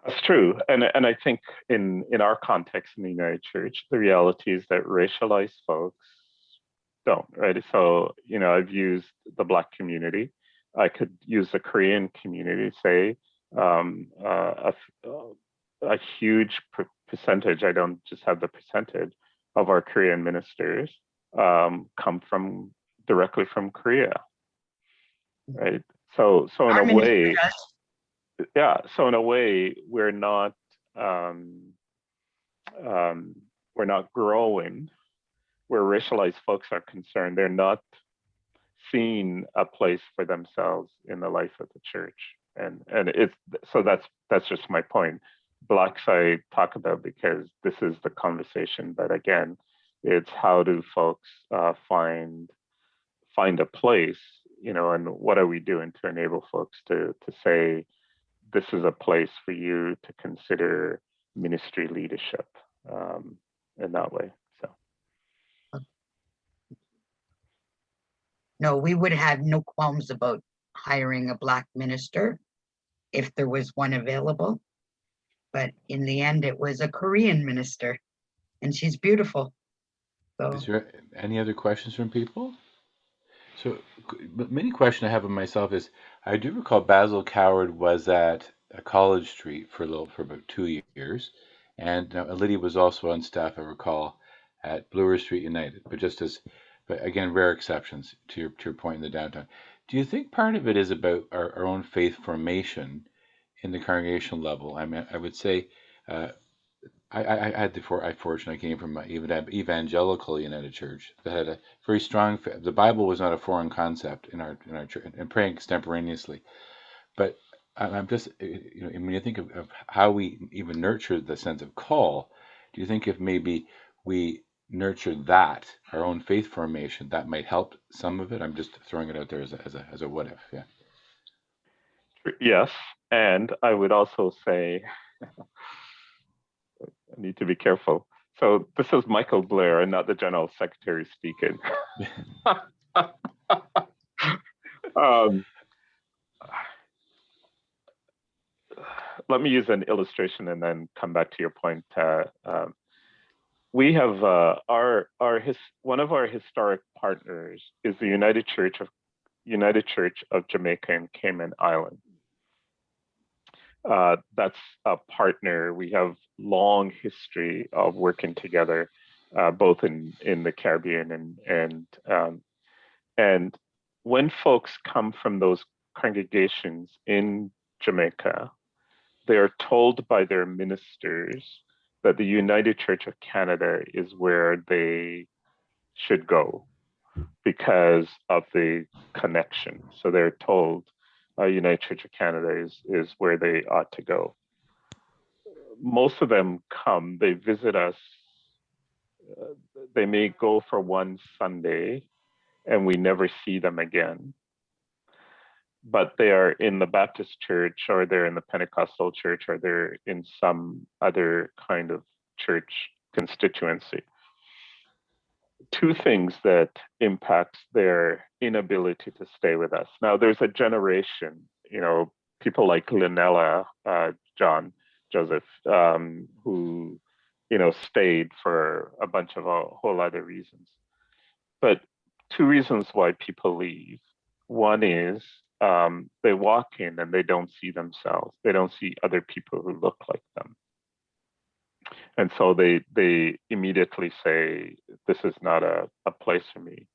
that's true. And I think in our context in the United Church, the reality is that racialized folks don't, right? So, I've used the Black community. I could use the Korean community, say, a huge percentage, I don't just have the percentage, of our Korean ministers come directly from Korea, right? So in
Our
a
minister
way,
does.
yeah. So in a way, we're not growing where racialized folks are concerned. They're not seeing a place for themselves in the life of the church, and it's so that's just my point. Blacks I talk about because this is the conversation, but again, it's how do folks find a place, and what are we doing to enable folks to say this is a place for you to consider ministry leadership in that way. So
No, we would have no qualms about hiring a Black minister if there was one available. But in the end, it was a Korean minister, and she's beautiful. So
Is there any other questions from people? So, the main question I have of myself is, I do recall Basil Coward was at College Street for about 2 years, and Lydia was also on staff, I recall, at Bloor Street United. But again, rare exceptions to your point in the downtown. Do you think part of it is about our own faith formation in the congregational level? I mean, I would say. I had I fortunate I came from an evangelical United Church that had a very strong. The Bible was not a foreign concept in our church, and praying extemporaneously. But I'm just, when you think of how we even nurture the sense of call, do you think if maybe we nurture that, our own faith formation, that might help some of it? I'm just throwing it out there as a what if. Yeah.
yes, and I would also say, I need to be careful. So this is Michael Blair and not the General Secretary speaking. Let me use an illustration and then come back to your point. We have one of our historic partners is the United Church of Jamaica and Cayman Islands. That's a partner. We have long history of working together, both in the Caribbean and when folks come from those congregations in Jamaica, they are told by their ministers that the United Church of Canada is where they should go because of the connection. So they're told United Church of Canada is where they ought to go. Most of them come, they visit us. They may go for one Sunday and we never see them again. But they are in the Baptist church, or they're in the Pentecostal church, or they're in some other kind of church constituency. Two things that impacts their inability to stay with us. Now, there's a generation, people like Lynella, John, Joseph, who, stayed for a bunch of a whole other reasons. But two reasons why people leave. One is they walk in and they don't see themselves. They don't see other people who look like them. And so they immediately say, this is not a place for me.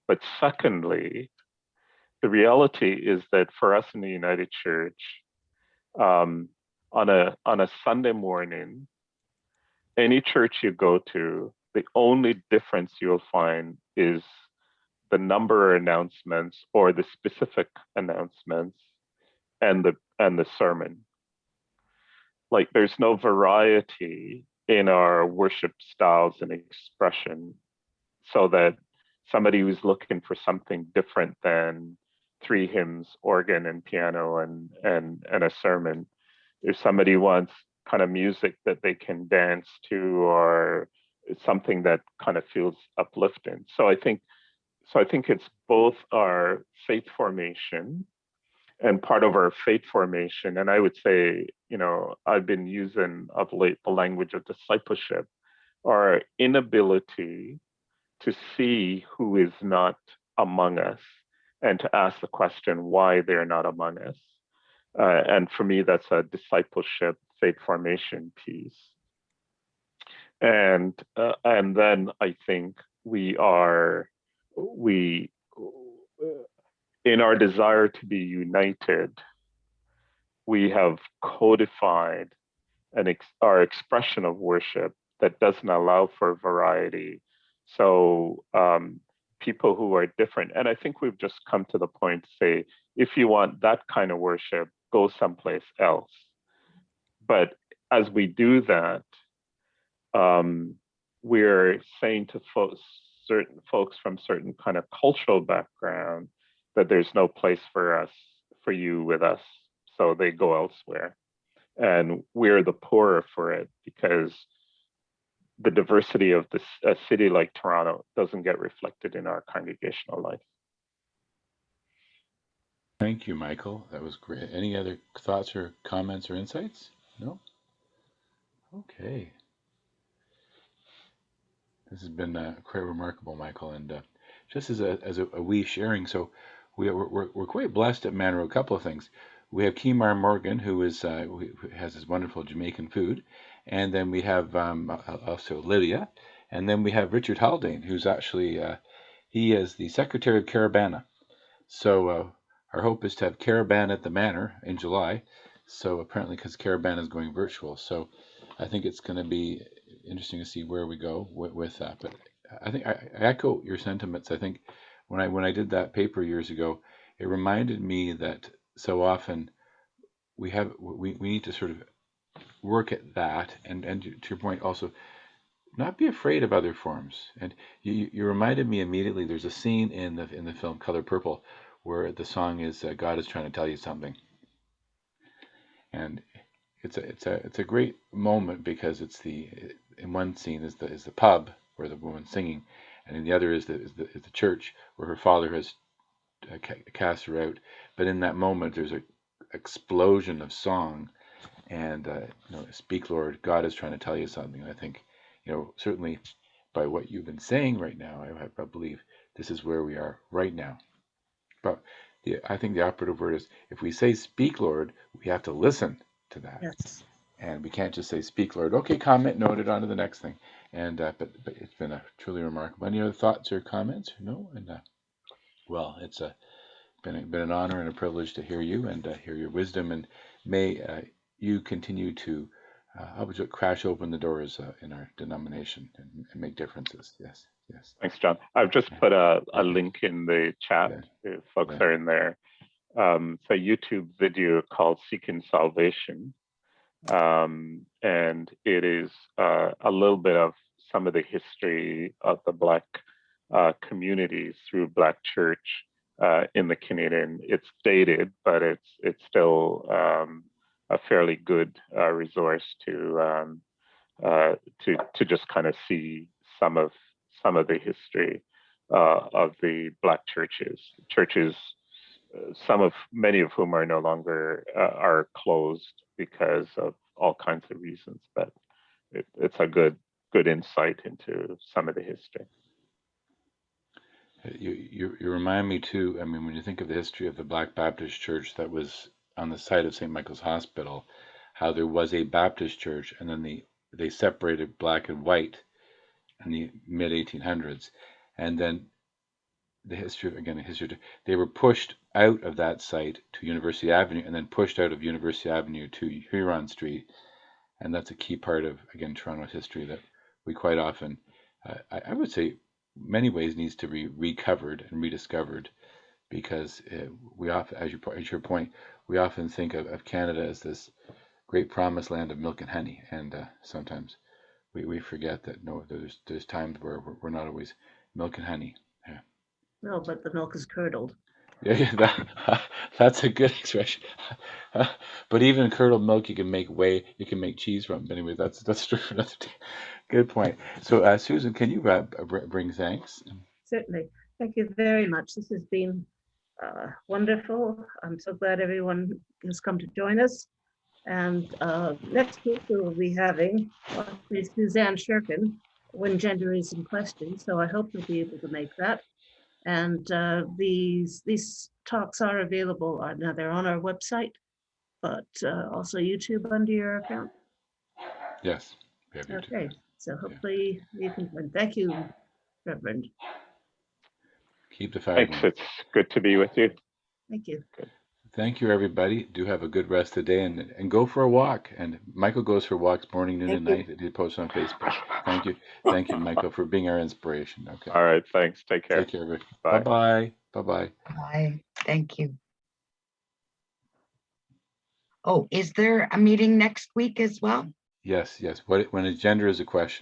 But secondly, the reality is that for us in the United Church, on a Sunday morning, any church you go to, the only difference you'll find is the number of announcements or the specific announcements and the sermon. Like there's no variety in our worship styles and expression, so that somebody who's looking for something different than 3 hymns, organ and piano and a sermon, if somebody wants kind of music that they can dance to, or something that kind of feels uplifting. So I think it's both our faith formation and part of our faith formation. And I would say, I've been using of late the language of discipleship, our inability to see who is not among us and to ask the question why they're not among us. And for me, that's a discipleship, faith formation piece. And then I think we in our desire to be united, we have codified our expression of worship that doesn't allow for variety. So people who are different, and I think we've just come to the point to say, if you want that kind of worship, go someplace else. But as we do that, we're saying to certain folks from certain kind of cultural background that there's no place for you with us, so they go elsewhere. And we're the poorer for it because the diversity of a city like Toronto doesn't get reflected in our congregational life.
Thank you, Michael. That was great. Any other thoughts or comments or insights? No? Okay. This has been quite remarkable, Michael. And just as a wee sharing, so we're quite blessed at Manor. A couple of things. We have Kimar Morgan, who has this wonderful Jamaican food, and then we have also Lydia, and then we have Richard Haldane, who's actually he is the secretary of Caravana. So our hope is to have Caravana at the Manor in July. So apparently, because Caravana is going virtual, so I think it's going to be interesting to see where we go with that. But I think I echo your sentiments. I think when I did that paper years ago, it reminded me that so often we need to sort of work at that, and to your point also, not be afraid of other forms. And you reminded me immediately. There's a scene in the film Color Purple where the song is God is trying to tell you something, and it's a great moment because it's in one scene is the pub where the woman's singing, and in the other is the church where her father has cast her out. But in that moment, there's an explosion of song, and speak, Lord, God is trying to tell you something. And I think, certainly by what you've been saying right now, I believe this is where we are right now. But I think the operative word is, if we say speak, Lord, we have to listen to that.
Yes.
And we can't just say speak, Lord. Okay, comment noted, on to the next thing. And but it's been a truly remarkable. Any other thoughts or comments? No. And well, it's been an honor and a privilege to hear you and hear your wisdom. And may you continue to crash open the doors in our denomination and make differences. Yes. Yes.
Thanks, John. I've just put a link in the chat if folks are in there. It's a YouTube video called Seeking Salvation. And it is a little bit of some of the history of the Black communities through Black church in the Canadian. It's dated, but it's still a fairly good resource to just kind of see some of the history of the Black churches. Many of whom are no longer are closed because of all kinds of reasons, but it's a good insight into some of the history.
You remind me too. I mean, when you think of the history of the Black Baptist Church that was on the site of St. Michael's Hospital, how there was a Baptist church, and then they separated black and white in the mid 1800s, and then the history they were pushed out of that site to University Avenue, and then pushed out of University Avenue to Huron Street, and that's a key part of, again, Toronto's history that we quite often, I would say, many ways needs to be recovered and rediscovered, because we often, as your point, we often think of Canada as this great promised land of milk and honey, and sometimes we forget that there's times where we're not always milk and honey. Yeah.
No, but the milk is curdled.
Yeah, that's a good expression. But even curdled milk, you can make cheese from. But anyway, that's true for another day. Good point. So, Susan, can you bring thanks?
Certainly. Thank you very much. This has been wonderful. I'm so glad everyone has come to join us. And next week we will be having Suzanne Shirkin, when gender is in question. So I hope you'll be able to make that. And these talks are available. Now they're on our website, but also YouTube under your account.
Yes. We have your
Okay, so hopefully you can. And thank you, Reverend.
Keep the fire
Thanks.
going.
It's good to be with you.
Thank you.
Thank you, everybody. Do have a good rest of the day and go for a walk. And Michael goes for walks morning, noon, and
Thank
night. He posts on Facebook. Thank you. Thank you, Michael, for being our inspiration. Okay.
All right. Thanks. Take care.
Take care, everybody.
Bye.
Bye-bye. Bye-bye.
Bye. Thank you. Oh, is there a meeting next week as well?
Yes, yes. When a gender is a question.